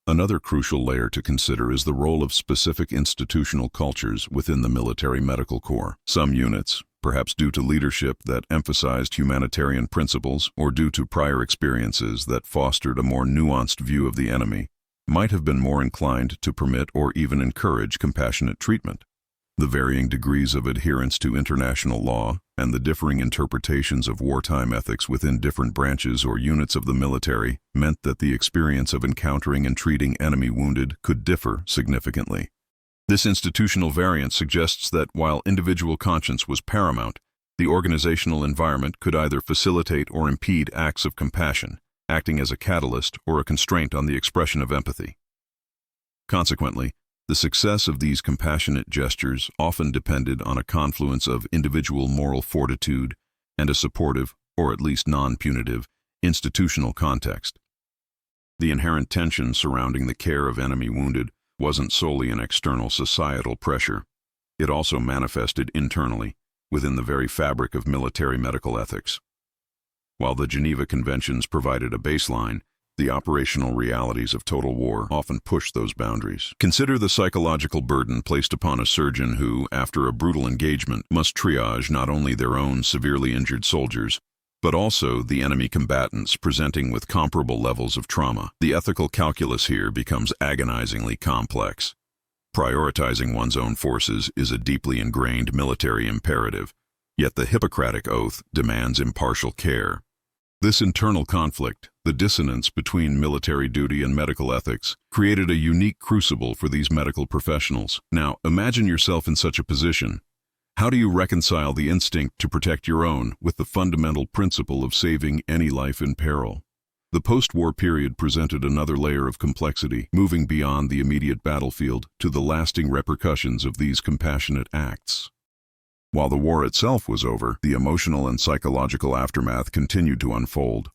Another crucial layer to consider is the role of specific institutional cultures within the military medical corps. Some units, perhaps due to leadership that emphasized humanitarian principles or due to prior experiences that fostered a more nuanced view of the enemy, might have been more inclined to permit or even encourage compassionate treatment. The varying degrees of adherence to international law and the differing interpretations of wartime ethics within different branches or units of the military meant that the experience of encountering and treating enemy wounded could differ significantly. This institutional variance suggests that while individual conscience was paramount, the organizational environment could either facilitate or impede acts of compassion, acting as a catalyst or a constraint on the expression of empathy. Consequently, the success of these compassionate gestures often depended on a confluence of individual moral fortitude and a supportive, or at least non-punitive, institutional context. The inherent tension surrounding the care of enemy wounded wasn't solely an external societal pressure. It also manifested internally, within the very fabric of military medical ethics. While the Geneva Conventions provided a baseline, the operational realities of total war often push those boundaries. Consider the psychological burden placed upon a surgeon who, after a brutal engagement, must triage not only their own severely injured soldiers, but also the enemy combatants presenting with comparable levels of trauma. The ethical calculus here becomes agonizingly complex. Prioritizing one's own forces is a deeply ingrained military imperative, yet the Hippocratic Oath demands impartial care. This internal conflict, the dissonance between military duty and medical ethics, created a unique crucible for these medical professionals. Now, imagine yourself in such a position. How do you reconcile the instinct to protect your own with the fundamental principle of saving any life in peril? The post-war period presented another layer of complexity, moving beyond the immediate battlefield to the lasting repercussions of these compassionate acts. While the war itself was over, the emotional and psychological aftermath continued to unfold.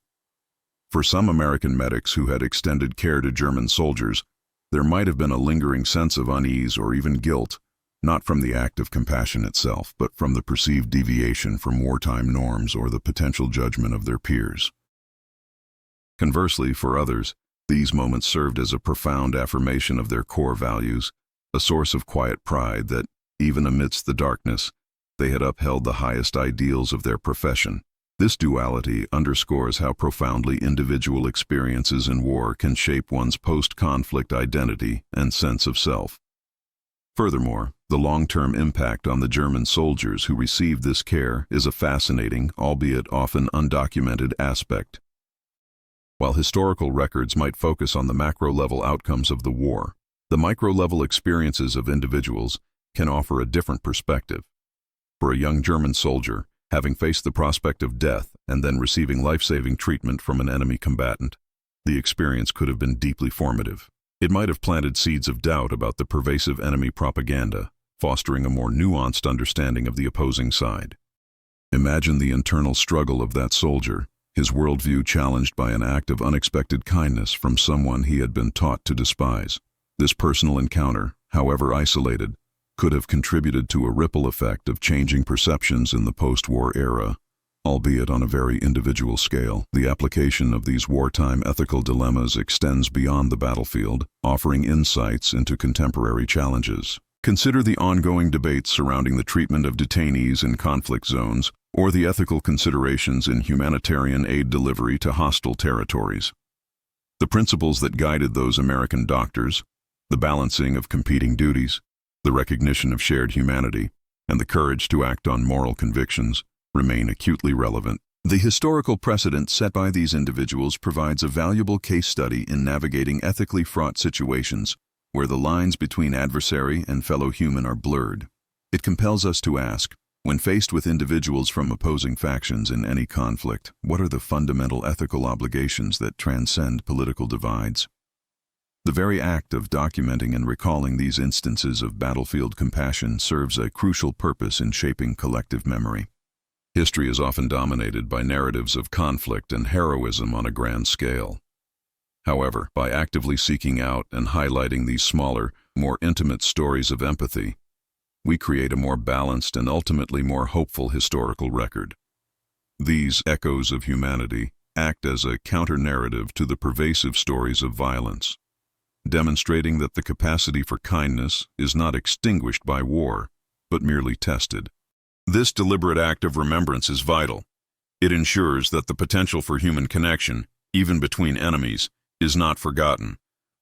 For some American medics who had extended care to German soldiers, there might have been a lingering sense of unease or even guilt, not from the act of compassion itself, but from the perceived deviation from wartime norms or the potential judgment of their peers. Conversely, for others, these moments served as a profound affirmation of their core values, a source of quiet pride that, even amidst the darkness, they had upheld the highest ideals of their profession. This duality underscores how profoundly individual experiences in war can shape one's post-conflict identity and sense of self. Furthermore, the long-term impact on the German soldiers who received this care is a fascinating, albeit often undocumented aspect. While historical records might focus on the macro-level outcomes of the war, the micro-level experiences of individuals can offer a different perspective. For a young German soldier, having faced the prospect of death and then receiving life-saving treatment from an enemy combatant, the experience could have been deeply formative. It might have planted seeds of doubt about the pervasive enemy propaganda, fostering a more nuanced understanding of the opposing side. Imagine the internal struggle of that soldier, his worldview challenged by an act of unexpected kindness from someone he had been taught to despise. This personal encounter, however isolated, could have contributed to a ripple effect of changing perceptions in the post-war era, albeit on a very individual scale. The application of these wartime ethical dilemmas extends beyond the battlefield, offering insights into contemporary challenges. Consider the ongoing debates surrounding the treatment of detainees in conflict zones, or the ethical considerations in humanitarian aid delivery to hostile territories. The principles that guided those American doctors, the balancing of competing duties, the recognition of shared humanity, and the courage to act on moral convictions, remain acutely relevant. The historical precedent set by these individuals provides a valuable case study in navigating ethically fraught situations where the lines between adversary and fellow human are blurred. It compels us to ask, when faced with individuals from opposing factions in any conflict, what are the fundamental ethical obligations that transcend political divides? The very act of documenting and recalling these instances of battlefield compassion serves a crucial purpose in shaping collective memory. History is often dominated by narratives of conflict and heroism on a grand scale. However, by actively seeking out and highlighting these smaller, more intimate stories of empathy, we create a more balanced and ultimately more hopeful historical record. These echoes of humanity act as a counter-narrative to the pervasive stories of violence, demonstrating that the capacity for kindness is not extinguished by war, but merely tested. This deliberate act of remembrance is vital. It ensures that the potential for human connection, even between enemies, is not forgotten,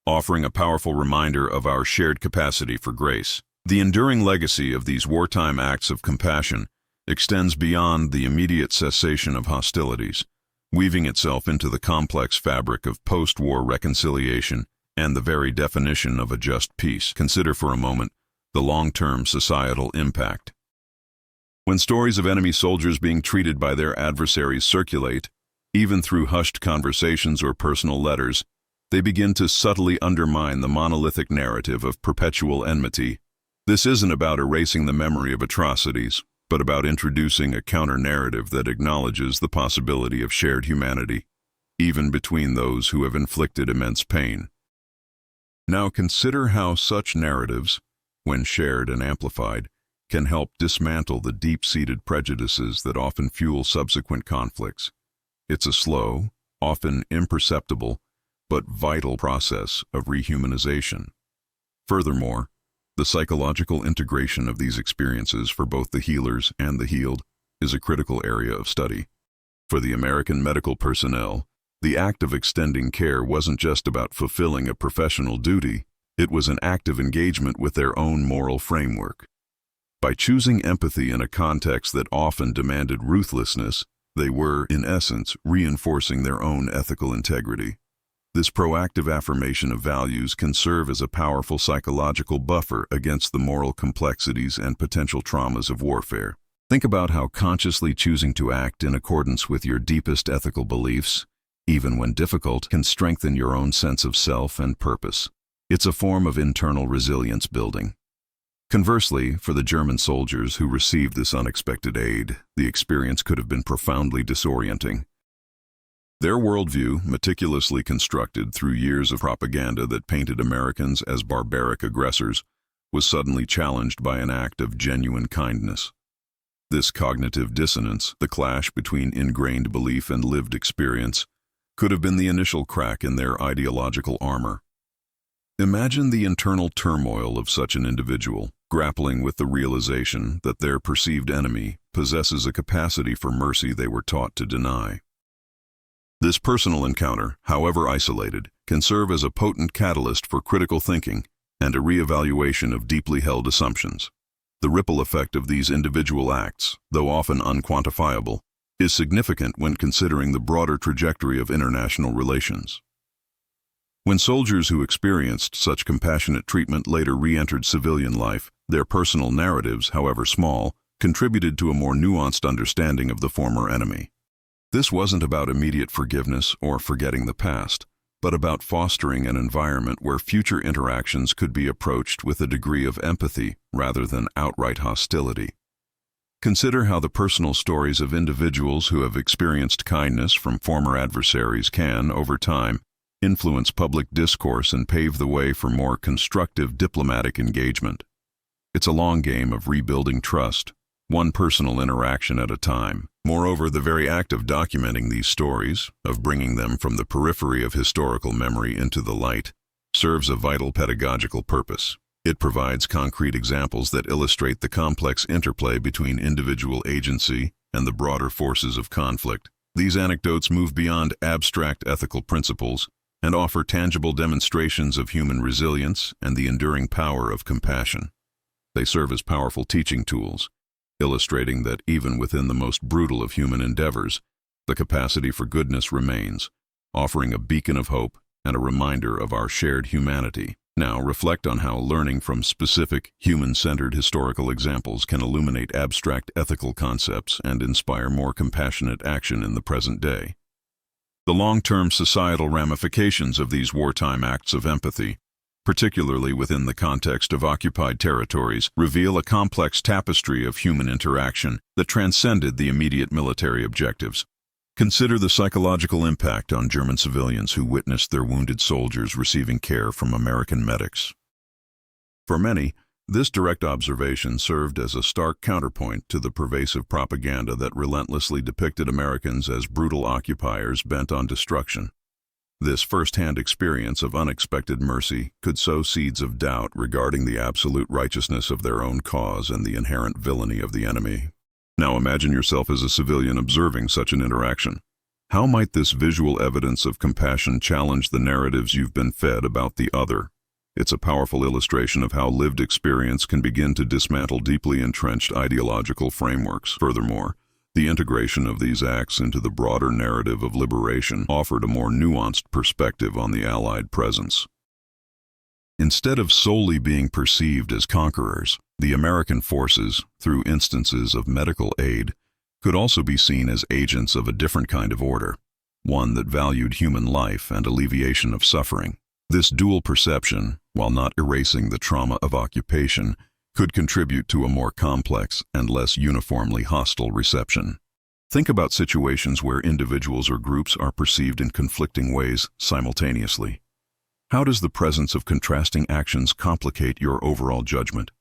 offering a powerful reminder of our shared capacity for grace. The enduring legacy of these wartime acts of compassion extends beyond the immediate cessation of hostilities, weaving itself into the complex fabric of post-war reconciliation and the very definition of a just peace. Consider for a moment the long-term societal impact. When stories of enemy soldiers being treated by their adversaries circulate, even through hushed conversations or personal letters, they begin to subtly undermine the monolithic narrative of perpetual enmity. This isn't about erasing the memory of atrocities, but about introducing a counter-narrative that acknowledges the possibility of shared humanity. even between those who have inflicted immense pain. Now consider how such narratives, when shared and amplified, can help dismantle the deep-seated prejudices that often fuel subsequent conflicts. It's a slow, often imperceptible, but vital process of rehumanization. Furthermore, the psychological integration of these experiences for both the healers and the healed is a critical area of study. For the American medical personnel, the act of extending care wasn't just about fulfilling a professional duty, it was an active engagement with their own moral framework. By choosing empathy in a context that often demanded ruthlessness, they were, in essence, reinforcing their own ethical integrity. This proactive affirmation of values can serve as a powerful psychological buffer against the moral complexities and potential traumas of warfare. Think about how consciously choosing to act in accordance with your deepest ethical beliefs, even when difficult, can strengthen your own sense of self and purpose. It's a form of internal resilience building. Conversely, for the German soldiers who received this unexpected aid, the experience could have been profoundly disorienting. Their worldview, meticulously constructed through years of propaganda that painted Americans as barbaric aggressors, was suddenly challenged by an act of genuine kindness. This cognitive dissonance, the clash between ingrained belief and lived experience, could have been the initial crack in their ideological armor. Imagine the internal turmoil of such an individual, grappling with the realization that their perceived enemy possesses a capacity for mercy they were taught to deny. This personal encounter, however isolated, can serve as a potent catalyst for critical thinking and a reevaluation of deeply held assumptions. The ripple effect of these individual acts, though often unquantifiable, is significant when considering the broader trajectory of international relations. When soldiers who experienced such compassionate treatment later re-entered civilian life, their personal narratives, however small, contributed to a more nuanced understanding of the former enemy. This wasn't about immediate forgiveness or forgetting the past, but about fostering an environment where future interactions could be approached with a degree of empathy rather than outright hostility. Consider how the personal stories of individuals who have experienced kindness from former adversaries can, over time, influence public discourse and pave the way for more constructive diplomatic engagement. It's a long game of rebuilding trust, one personal interaction at a time. Moreover, the very act of documenting these stories, of bringing them from the periphery of historical memory into the light, serves a vital pedagogical purpose. It provides concrete examples that illustrate the complex interplay between individual agency and the broader forces of conflict. These anecdotes move beyond abstract ethical principles and offer tangible demonstrations of human resilience and the enduring power of compassion. They serve as powerful teaching tools, illustrating that even within the most brutal of human endeavors, the capacity for goodness remains, offering a beacon of hope and a reminder of our shared humanity. Now, reflect on how learning from specific, human-centered historical examples can illuminate abstract ethical concepts and inspire more compassionate action in the present day. The long-term societal ramifications of these wartime acts of empathy, particularly within the context of occupied territories, reveal a complex tapestry of human interaction that transcended the immediate military objectives. Consider the psychological impact on German civilians who witnessed their wounded soldiers receiving care from American medics. For many, this direct observation served as a stark counterpoint to the pervasive propaganda that relentlessly depicted Americans as brutal occupiers bent on destruction. This first-hand experience of unexpected mercy could sow seeds of doubt regarding the absolute righteousness of their own cause and the inherent villainy of the enemy. Now imagine yourself as a civilian observing such an interaction. How might this visual evidence of compassion challenge the narratives you've been fed about the other? It's a powerful illustration of how lived experience can begin to dismantle deeply entrenched ideological frameworks. Furthermore, the integration of these acts into the broader narrative of liberation offered a more nuanced perspective on the Allied presence. Instead of solely being perceived as conquerors, the American forces, through instances of medical aid, could also be seen as agents of a different kind of order, one that valued human life and alleviation of suffering. This dual perception, while not erasing the trauma of occupation, could contribute to a more complex and less uniformly hostile reception. Think about situations where individuals or groups are perceived in conflicting ways simultaneously. How does the presence of contrasting actions complicate your overall judgment?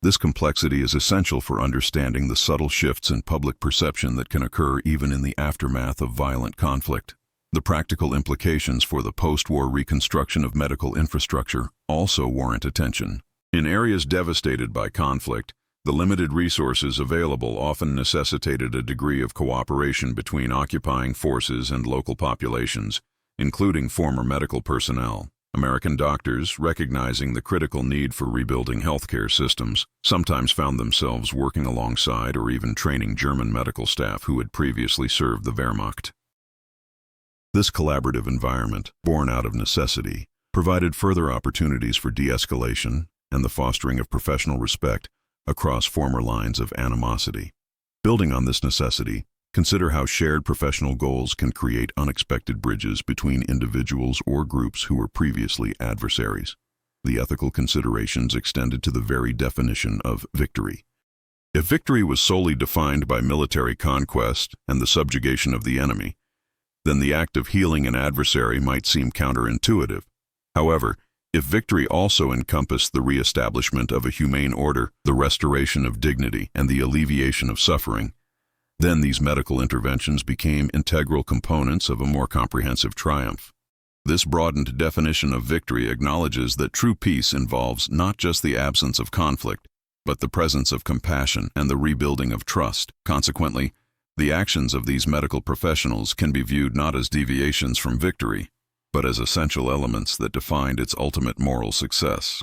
This complexity is essential for understanding the subtle shifts in public perception that can occur even in the aftermath of violent conflict. The practical implications for the post-war reconstruction of medical infrastructure also warrant attention. In areas devastated by conflict, the limited resources available often necessitated a degree of cooperation between occupying forces and local populations, including former medical personnel. American doctors, recognizing the critical need for rebuilding healthcare systems, sometimes found themselves working alongside or even training German medical staff who had previously served the Wehrmacht. This collaborative environment, born out of necessity, provided further opportunities for de-escalation and the fostering of professional respect across former lines of animosity. Building on this necessity, consider how shared professional goals can create unexpected bridges between individuals or groups who were previously adversaries. The ethical considerations extended to the very definition of victory. If victory was solely defined by military conquest and the subjugation of the enemy, then the act of healing an adversary might seem counterintuitive. However, if victory also encompassed the re-establishment of a humane order, the restoration of dignity, and the alleviation of suffering, then these medical interventions became integral components of a more comprehensive triumph. This broadened definition of victory acknowledges that true peace involves not just the absence of conflict, but the presence of compassion and the rebuilding of trust. Consequently, the actions of these medical professionals can be viewed not as deviations from victory, but as essential elements that defined its ultimate moral success.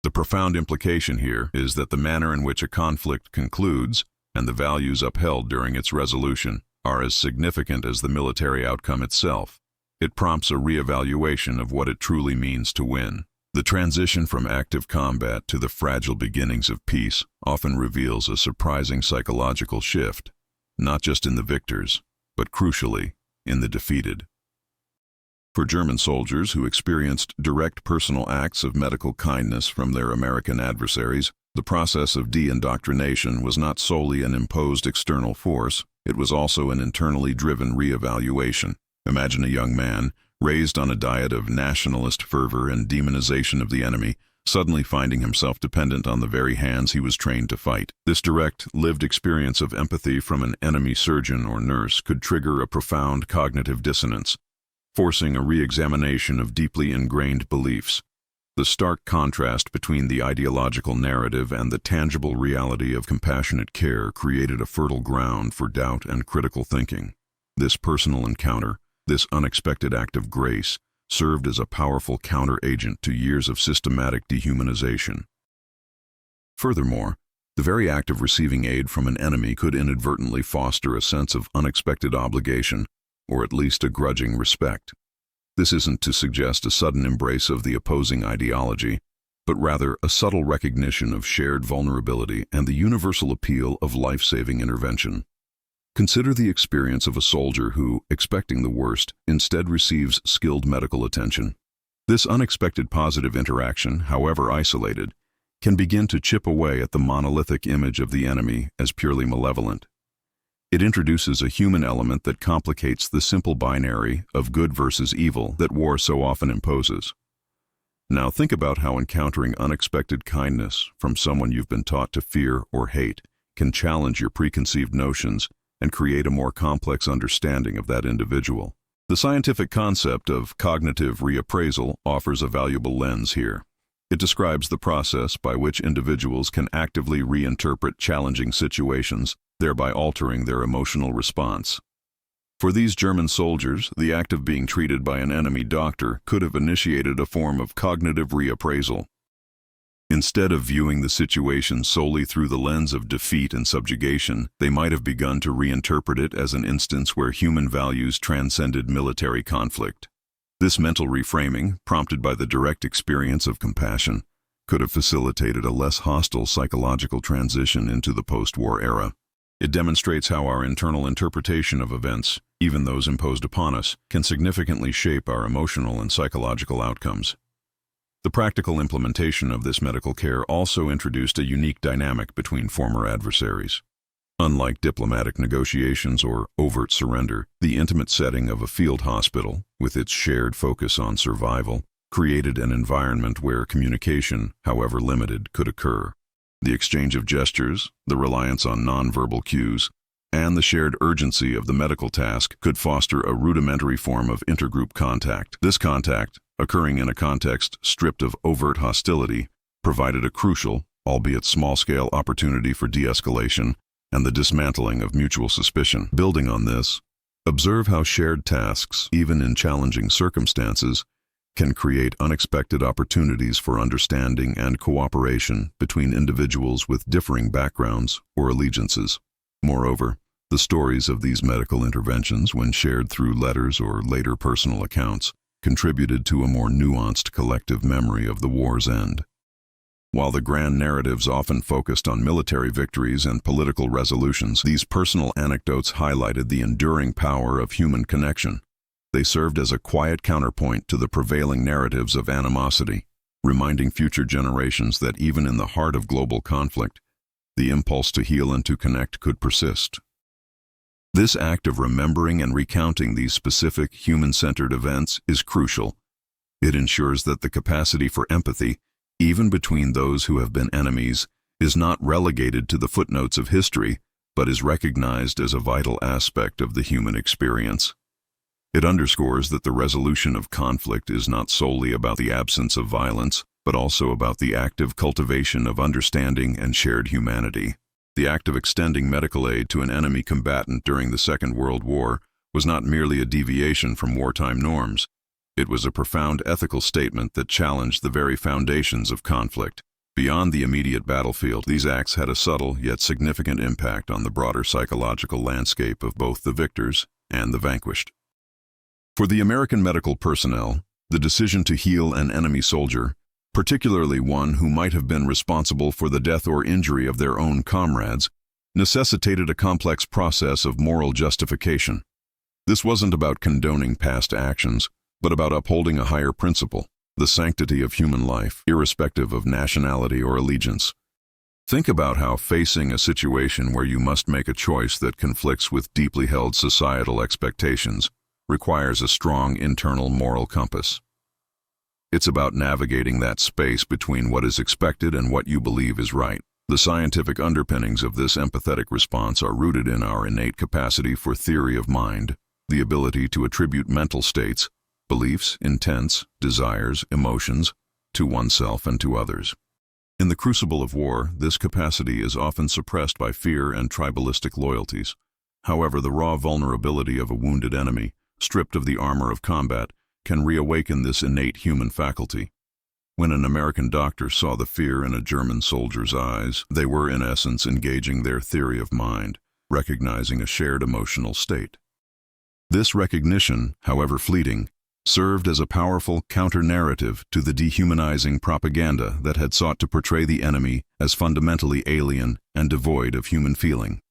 The profound implication here is that the manner in which a conflict concludes and the values upheld during its resolution are as significant as the military outcome itself. It prompts a re-evaluation of what it truly means to win. The transition from active combat to the fragile beginnings of peace often reveals a surprising psychological shift, not just in the victors, but crucially, in the defeated. For German soldiers who experienced direct personal acts of medical kindness from their American adversaries, the process of de-indoctrination was not solely an imposed external force, it was also an internally driven re-evaluation. Imagine a young man, raised on a diet of nationalist fervor and demonization of the enemy, suddenly finding himself dependent on the very hands he was trained to fight. This direct, lived experience of empathy from an enemy surgeon or nurse could trigger a profound cognitive dissonance, forcing a re-examination of deeply ingrained beliefs. The stark contrast between the ideological narrative and the tangible reality of compassionate care created a fertile ground for doubt and critical thinking. This personal encounter, this unexpected act of grace, served as a powerful counter-agent to years of systematic dehumanization. Furthermore, the very act of receiving aid from an enemy could inadvertently foster a sense of unexpected obligation, or at least a grudging respect. This isn't to suggest a sudden embrace of the opposing ideology, but rather a subtle recognition of shared vulnerability and the universal appeal of life-saving intervention. Consider the experience of a soldier who, expecting the worst, instead receives skilled medical attention. This unexpected positive interaction, however isolated, can begin to chip away at the monolithic image of the enemy as purely malevolent. It introduces a human element that complicates the simple binary of good versus evil that war so often imposes. Now think about how encountering unexpected kindness from someone you've been taught to fear or hate can challenge your preconceived notions and create a more complex understanding of that individual. The scientific concept of cognitive reappraisal offers a valuable lens here. It describes the process by which individuals can actively reinterpret challenging situations, thereby altering their emotional response. For these German soldiers, the act of being treated by an enemy doctor could have initiated a form of cognitive reappraisal. Instead of viewing the situation solely through the lens of defeat and subjugation, they might have begun to reinterpret it as an instance where human values transcended military conflict. This mental reframing, prompted by the direct experience of compassion, could have facilitated a less hostile psychological transition into the post-war era. It demonstrates how our internal interpretation of events, even those imposed upon us, can significantly shape our emotional and psychological outcomes. The practical implementation of this medical care also introduced a unique dynamic between former adversaries. Unlike diplomatic negotiations or overt surrender, the intimate setting of a field hospital, with its shared focus on survival, created an environment where communication, however limited, could occur. The exchange of gestures, the reliance on nonverbal cues, and the shared urgency of the medical task could foster a rudimentary form of intergroup contact. This contact, occurring in a context stripped of overt hostility, provided a crucial, albeit small-scale opportunity for de-escalation and the dismantling of mutual suspicion. Building on this, observe how shared tasks, even in challenging circumstances, can create unexpected opportunities for understanding and cooperation between individuals with differing backgrounds or allegiances. Moreover, the stories of these medical interventions, when shared through letters or later personal accounts, contributed to a more nuanced collective memory of the war's end. While the grand narratives often focused on military victories and political resolutions, these personal anecdotes highlighted the enduring power of human connection. They served as a quiet counterpoint to the prevailing narratives of animosity, reminding future generations that even in the heart of global conflict, the impulse to heal and to connect could persist. This act of remembering and recounting these specific human-centered events is crucial. It ensures that the capacity for empathy, even between those who have been enemies, is not relegated to the footnotes of history, but is recognized as a vital aspect of the human experience. It underscores that the resolution of conflict is not solely about the absence of violence, but also about the active cultivation of understanding and shared humanity. The act of extending medical aid to an enemy combatant during the Second World War was not merely a deviation from wartime norms. It was a profound ethical statement that challenged the very foundations of conflict. Beyond the immediate battlefield, these acts had a subtle yet significant impact on the broader psychological landscape of both the victors and the vanquished. For the American medical personnel, the decision to heal an enemy soldier, particularly one who might have been responsible for the death or injury of their own comrades, necessitated a complex process of moral justification. This wasn't about condoning past actions, but about upholding a higher principle, the sanctity of human life, irrespective of nationality or allegiance. Think about how facing a situation where you must make a choice that conflicts with deeply held societal expectations requires a strong internal moral compass. It's about navigating that space between what is expected and what you believe is right. The scientific underpinnings of this empathetic response are rooted in our innate capacity for theory of mind, the ability to attribute mental states, beliefs, intents, desires, emotions, to oneself and to others. In the crucible of war, this capacity is often suppressed by fear and tribalistic loyalties. However, the raw vulnerability of a wounded enemy, stripped of the armor of combat, can reawaken this innate human faculty. When an American doctor saw the fear in a German soldier's eyes, they were in essence engaging their theory of mind, recognizing a shared emotional state. This recognition, however fleeting, served as a powerful counter-narrative to the dehumanizing propaganda that had sought to portray the enemy as fundamentally alien and devoid of human feeling.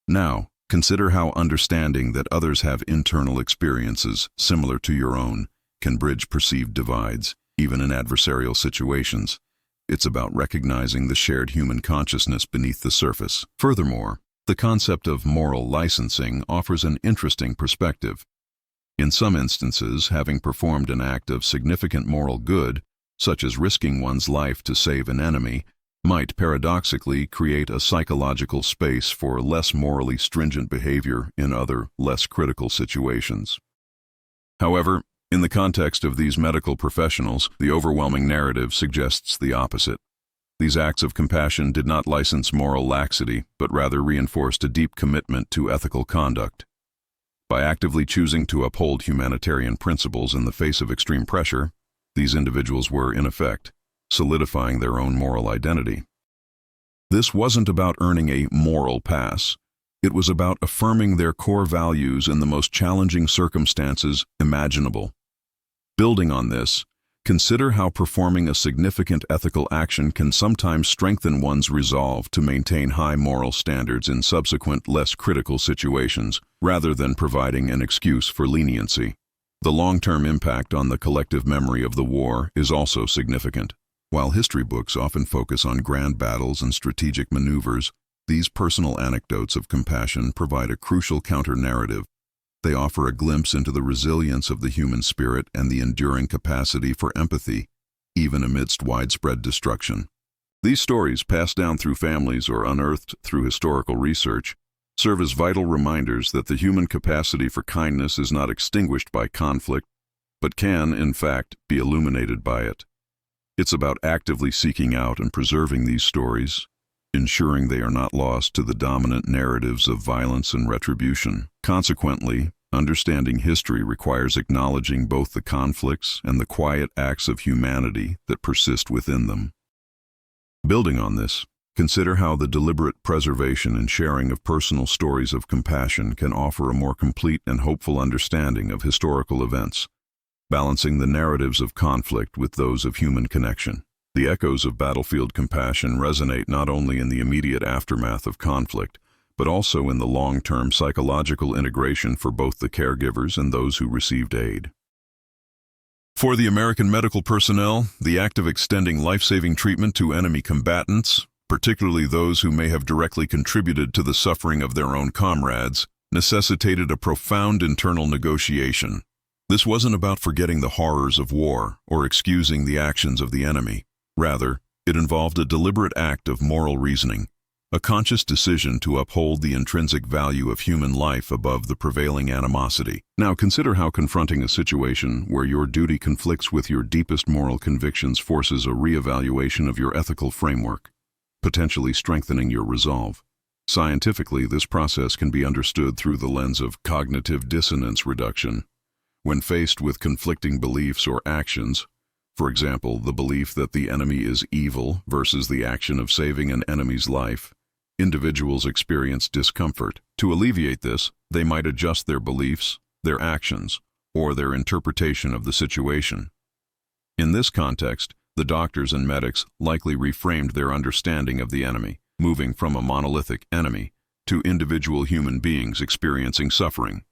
Now, consider how understanding that others have internal experiences similar to your own can bridge perceived divides, even in adversarial situations. It's about recognizing the shared human consciousness beneath the surface. Furthermore, the concept of moral licensing offers an interesting perspective. In some instances, having performed an act of significant moral good, such as risking one's life to save an enemy, might paradoxically create a psychological space for less morally stringent behavior in other, less critical situations. However, in the context of these medical professionals, the overwhelming narrative suggests the opposite. These acts of compassion did not license moral laxity, but rather reinforced a deep commitment to ethical conduct. By actively choosing to uphold humanitarian principles in the face of extreme pressure, these individuals were, in effect, solidifying their own moral identity. This wasn't about earning a moral pass. It was about affirming their core values in the most challenging circumstances imaginable. Building on this, consider how performing a significant ethical action can sometimes strengthen one's resolve to maintain high moral standards in subsequent, less critical situations, rather than providing an excuse for leniency. The long-term impact on the collective memory of the war is also significant. While history books often focus on grand battles and strategic maneuvers, These personal anecdotes of compassion provide a crucial counter-narrative. They offer a glimpse into the resilience of the human spirit and the enduring capacity for empathy, even amidst widespread destruction. These stories, passed down through families or unearthed through historical research, serve as vital reminders that the human capacity for kindness is not extinguished by conflict, but can, in fact, be illuminated by it. It's about actively seeking out and preserving these stories, ensuring they are not lost to the dominant narratives of violence and retribution. Consequently, understanding history requires acknowledging both the conflicts and the quiet acts of humanity that persist within them. Building on this, consider how the deliberate preservation and sharing of personal stories of compassion can offer a more complete and hopeful understanding of historical events, balancing the narratives of conflict with those of human connection. The echoes of battlefield compassion resonate not only in the immediate aftermath of conflict, but also in the long-term psychological integration for both the caregivers and those who received aid. For the American medical personnel, the act of extending life-saving treatment to enemy combatants, particularly those who may have directly contributed to the suffering of their own comrades, necessitated a profound internal negotiation. This wasn't about forgetting the horrors of war or excusing the actions of the enemy. Rather, it involved a deliberate act of moral reasoning, a conscious decision to uphold the intrinsic value of human life above the prevailing animosity. Now consider how confronting a situation where your duty conflicts with your deepest moral convictions forces a reevaluation of your ethical framework, potentially strengthening your resolve. Scientifically, this process can be understood through the lens of cognitive dissonance reduction. When faced with conflicting beliefs or actions, for example, the belief that the enemy is evil versus the action of saving an enemy's life, individuals experience discomfort. To alleviate this, they might adjust their beliefs, their actions, or their interpretation of the situation. In this context, the doctors and medics likely reframed their understanding of the enemy, moving from a monolithic enemy to individual human beings experiencing suffering.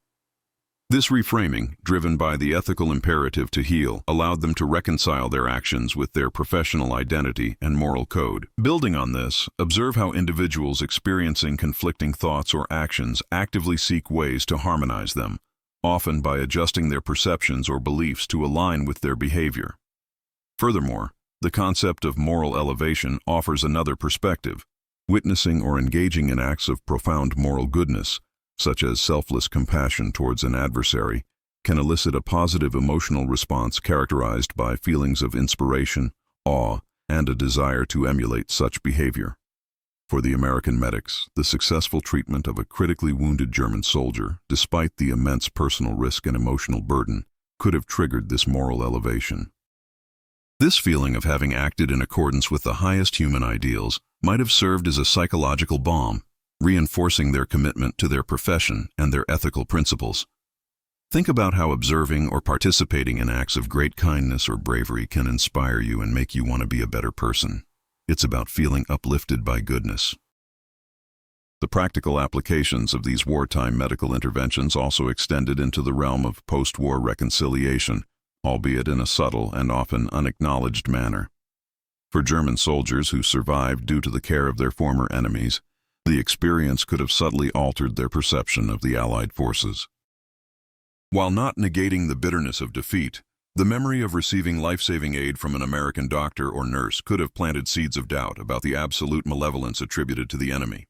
This reframing, driven by the ethical imperative to heal, allowed them to reconcile their actions with their professional identity and moral code. Building on this, observe how individuals experiencing conflicting thoughts or actions actively seek ways to harmonize them, often by adjusting their perceptions or beliefs to align with their behavior. Furthermore, the concept of moral elevation offers another perspective. Witnessing or engaging in acts of profound moral goodness, such as selfless compassion towards an adversary, can elicit a positive emotional response characterized by feelings of inspiration, awe, and a desire to emulate such behavior. For the American medics, the successful treatment of a critically wounded German soldier, despite the immense personal risk and emotional burden, could have triggered this moral elevation. This feeling of having acted in accordance with the highest human ideals might have served as a psychological balm, reinforcing their commitment to their profession and their ethical principles. Think about how observing or participating in acts of great kindness or bravery can inspire you and make you want to be a better person. It's about feeling uplifted by goodness. The practical applications of these wartime medical interventions also extended into the realm of post-war reconciliation, albeit in a subtle and often unacknowledged manner. For German soldiers who survived due to the care of their former enemies, the experience could have subtly altered their perception of the Allied forces. While not negating the bitterness of defeat, the memory of receiving life-saving aid from an American doctor or nurse could have planted seeds of doubt about the absolute malevolence attributed to the enemy.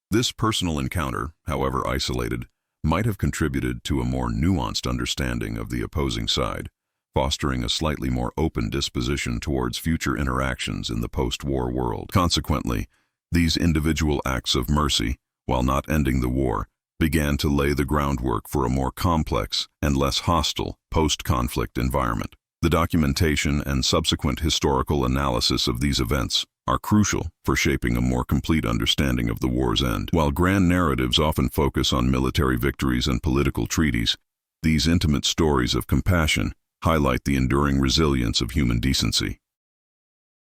This personal encounter, however isolated, might have contributed to a more nuanced understanding of the opposing side, fostering a slightly more open disposition towards future interactions in the post-war world. Consequently, these individual acts of mercy, while not ending the war, began to lay the groundwork for a more complex and less hostile post-conflict environment. The documentation and subsequent historical analysis of these events are crucial for shaping a more complete understanding of the war's end. While grand narratives often focus on military victories and political treaties, these intimate stories of compassion highlight the enduring resilience of human decency.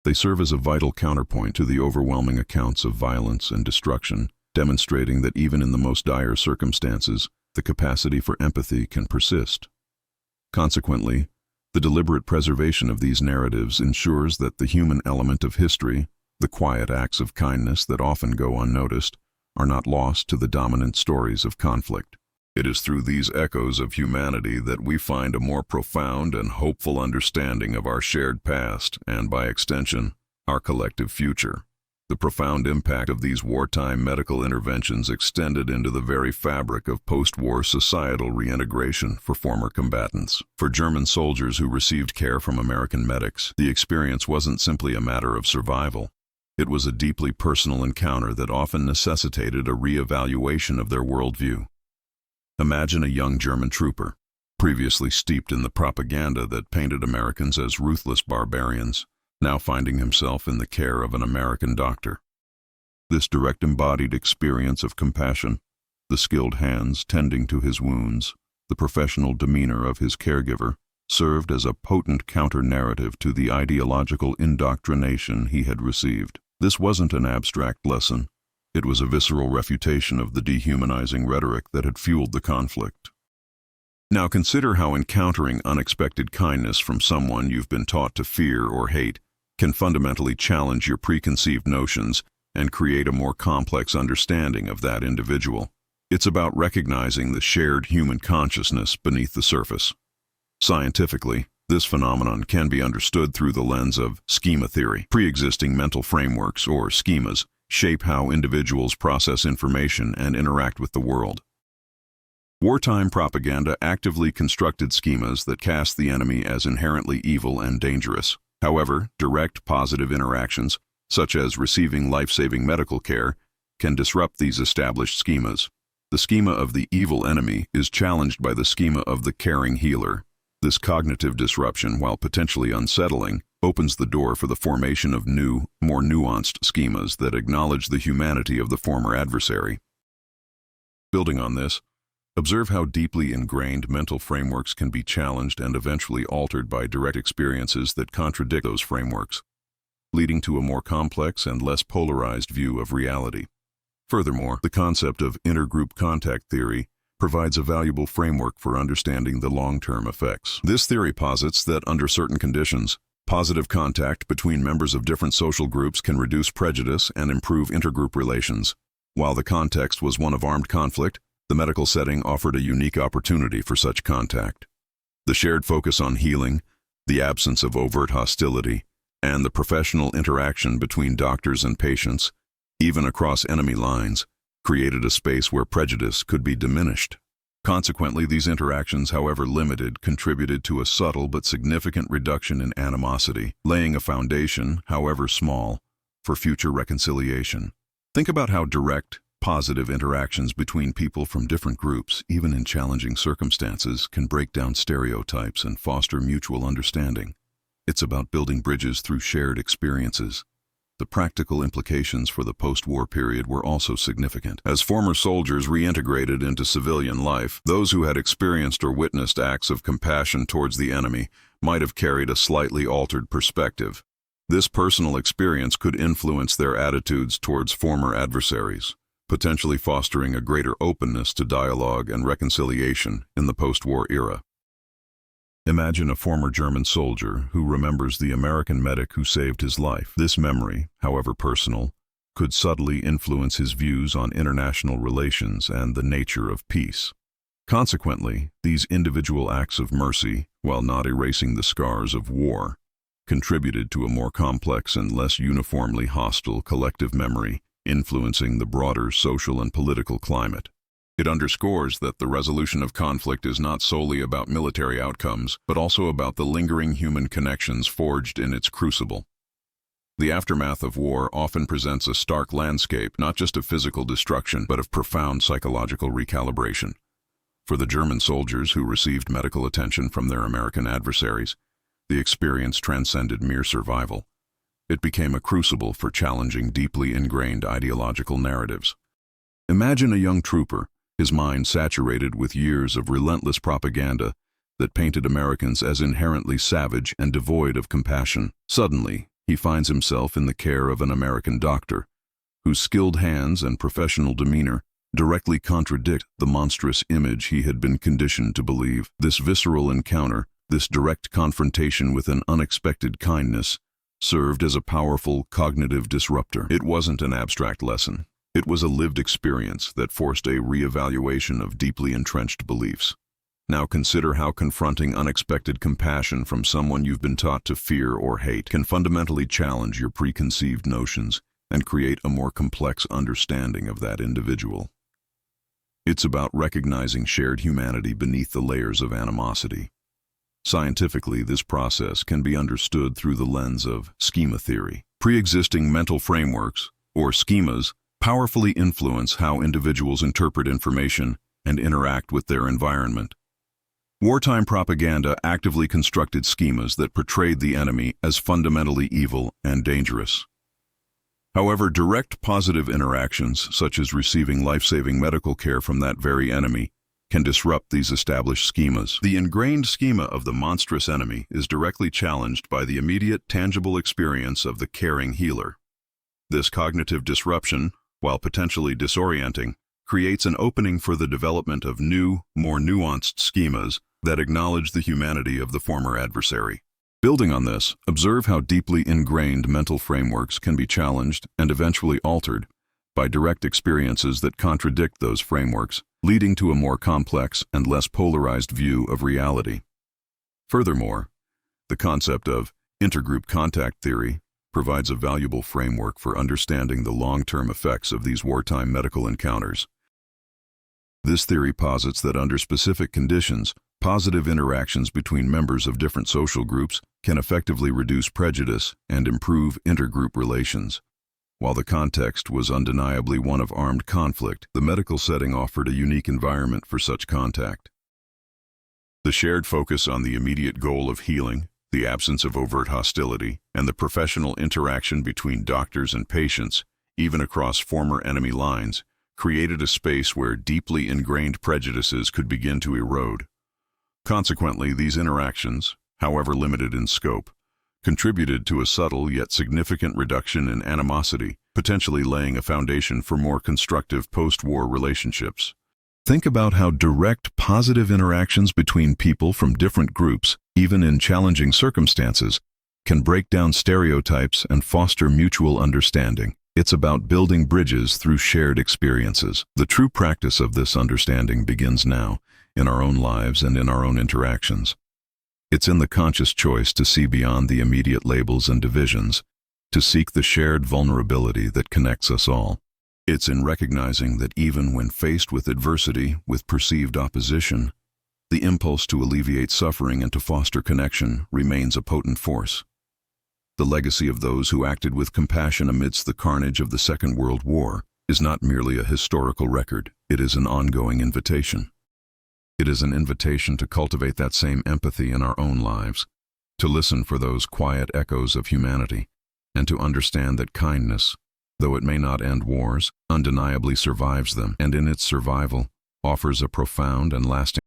They serve as a vital counterpoint to the overwhelming accounts of violence and destruction, demonstrating that even in the most dire circumstances, the capacity for empathy can persist. Consequently, the deliberate preservation of these narratives ensures that the human element of history, The quiet acts of kindness that often go unnoticed are not lost to the dominant stories of conflict. It is through these echoes of humanity that we find a more profound and hopeful understanding of our shared past and, by extension, our collective future. The profound impact of these wartime medical interventions extended into the very fabric of post-war societal reintegration for former combatants. For German soldiers who received care from American medics, the experience wasn't simply a matter of survival. It was a deeply personal encounter that often necessitated a re-evaluation of their worldview. Imagine a young German trooper, previously steeped in the propaganda that painted Americans as ruthless barbarians, now finding himself in the care of an American doctor. This direct embodied experience of compassion, the skilled hands tending to his wounds, the professional demeanor of his caregiver, served as a potent counter-narrative to the ideological indoctrination he had received. This wasn't an abstract lesson. It was a visceral refutation of the dehumanizing rhetoric that had fueled the conflict. Now consider how encountering unexpected kindness from someone you've been taught to fear or hate can fundamentally challenge your preconceived notions and create a more complex understanding of that individual. It's about recognizing the shared human consciousness beneath the surface. Scientifically, this phenomenon can be understood through the lens of schema theory. Pre-existing mental frameworks, or schemas, shape how individuals process information and interact with the world. Wartime propaganda actively constructed schemas that cast the enemy as inherently evil and dangerous. However, direct positive interactions, such as receiving life-saving medical care, can disrupt these established schemas. The schema of the evil enemy is challenged by the schema of the caring healer. This cognitive disruption, while potentially unsettling, opens the door for the formation of new, more nuanced schemas that acknowledge the humanity of the former adversary. Building on this, observe how deeply ingrained mental frameworks can be challenged and eventually altered by direct experiences that contradict those frameworks, leading to a more complex and less polarized view of reality. Furthermore, the concept of intergroup contact theory provides a valuable framework for understanding the long-term effects. This theory posits that under certain conditions, positive contact between members of different social groups can reduce prejudice and improve intergroup relations. While the context was one of armed conflict, the medical setting offered a unique opportunity for such contact. The shared focus on healing, the absence of overt hostility, and the professional interaction between doctors and patients, even across enemy lines, created a space where prejudice could be diminished. Consequently, these interactions, however limited, contributed to a subtle but significant reduction in animosity, laying a foundation, however small, for future reconciliation. Think about how direct, positive interactions between people from different groups, even in challenging circumstances, can break down stereotypes and foster mutual understanding. It's about building bridges through shared experiences. The practical implications for the post-war period were also significant. As former soldiers reintegrated into civilian life, those who had experienced or witnessed acts of compassion towards the enemy might have carried a slightly altered perspective. This personal experience could influence their attitudes towards former adversaries, potentially fostering a greater openness to dialogue and reconciliation in the post-war era. Imagine a former German soldier who remembers the American medic who saved his life. This memory, however personal, could subtly influence his views on international relations and the nature of peace. Consequently, these individual acts of mercy, while not erasing the scars of war, contributed to a more complex and less uniformly hostile collective memory, influencing the broader social and political climate. It underscores that the resolution of conflict is not solely about military outcomes, but also about the lingering human connections forged in its crucible. The aftermath of war often presents a stark landscape, not just of physical destruction, but of profound psychological recalibration. For the German soldiers who received medical attention from their American adversaries, the experience transcended mere survival. It became a crucible for challenging deeply ingrained ideological narratives. Imagine a young trooper, his mind saturated with years of relentless propaganda that painted Americans as inherently savage and devoid of compassion. Suddenly, he finds himself in the care of an American doctor, whose skilled hands and professional demeanor directly contradict the monstrous image he had been conditioned to believe. This visceral encounter, this direct confrontation with an unexpected kindness, served as a powerful cognitive disruptor. It wasn't an abstract lesson. It was a lived experience that forced a reevaluation of deeply entrenched beliefs. Now consider how confronting unexpected compassion from someone you've been taught to fear or hate can fundamentally challenge your preconceived notions and create a more complex understanding of that individual. It's about recognizing shared humanity beneath the layers of animosity. Scientifically, this process can be understood through the lens of schema theory. Pre-existing mental frameworks, or schemas, powerfully influence how individuals interpret information and interact with their environment. Wartime propaganda actively constructed schemas that portrayed the enemy as fundamentally evil and dangerous. However, direct positive interactions, such as receiving life-saving medical care from that very enemy, can disrupt these established schemas. The ingrained schema of the monstrous enemy is directly challenged by the immediate, tangible experience of the caring healer. This cognitive disruption, while potentially disorienting, creates an opening for the development of new, more nuanced schemas that acknowledge the humanity of the former adversary. Building on this, observe how deeply ingrained mental frameworks can be challenged and eventually altered by direct experiences that contradict those frameworks, leading to a more complex and less polarized view of reality. Furthermore, the concept of intergroup contact theory provides a valuable framework for understanding the long-term effects of these wartime medical encounters. This theory posits that under specific conditions, positive interactions between members of different social groups can effectively reduce prejudice and improve intergroup relations. While the context was undeniably one of armed conflict, the medical setting offered a unique environment for such contact. The shared focus on the immediate goal of healing, the absence of overt hostility, and the professional interaction between doctors and patients, even across former enemy lines, created a space where deeply ingrained prejudices could begin to erode. Consequently, these interactions, however limited in scope, contributed to a subtle yet significant reduction in animosity, potentially laying a foundation for more constructive post-war relationships. Think about how direct positive interactions between people from different groups, even in challenging circumstances, can break down stereotypes and foster mutual understanding. It's about building bridges through shared experiences. The true practice of this understanding begins now, in our own lives and in our own interactions. It's in the conscious choice to see beyond the immediate labels and divisions, to seek the shared vulnerability that connects us all. It's in recognizing that even when faced with adversity, with perceived opposition, the impulse to alleviate suffering and to foster connection remains a potent force. The legacy of those who acted with compassion amidst the carnage of the Second World War is not merely a historical record, it is an ongoing invitation. It is an invitation to cultivate that same empathy in our own lives, to listen for those quiet echoes of humanity, and to understand that kindness, though it may not end wars, undeniably survives them, and in its survival offers a profound and lasting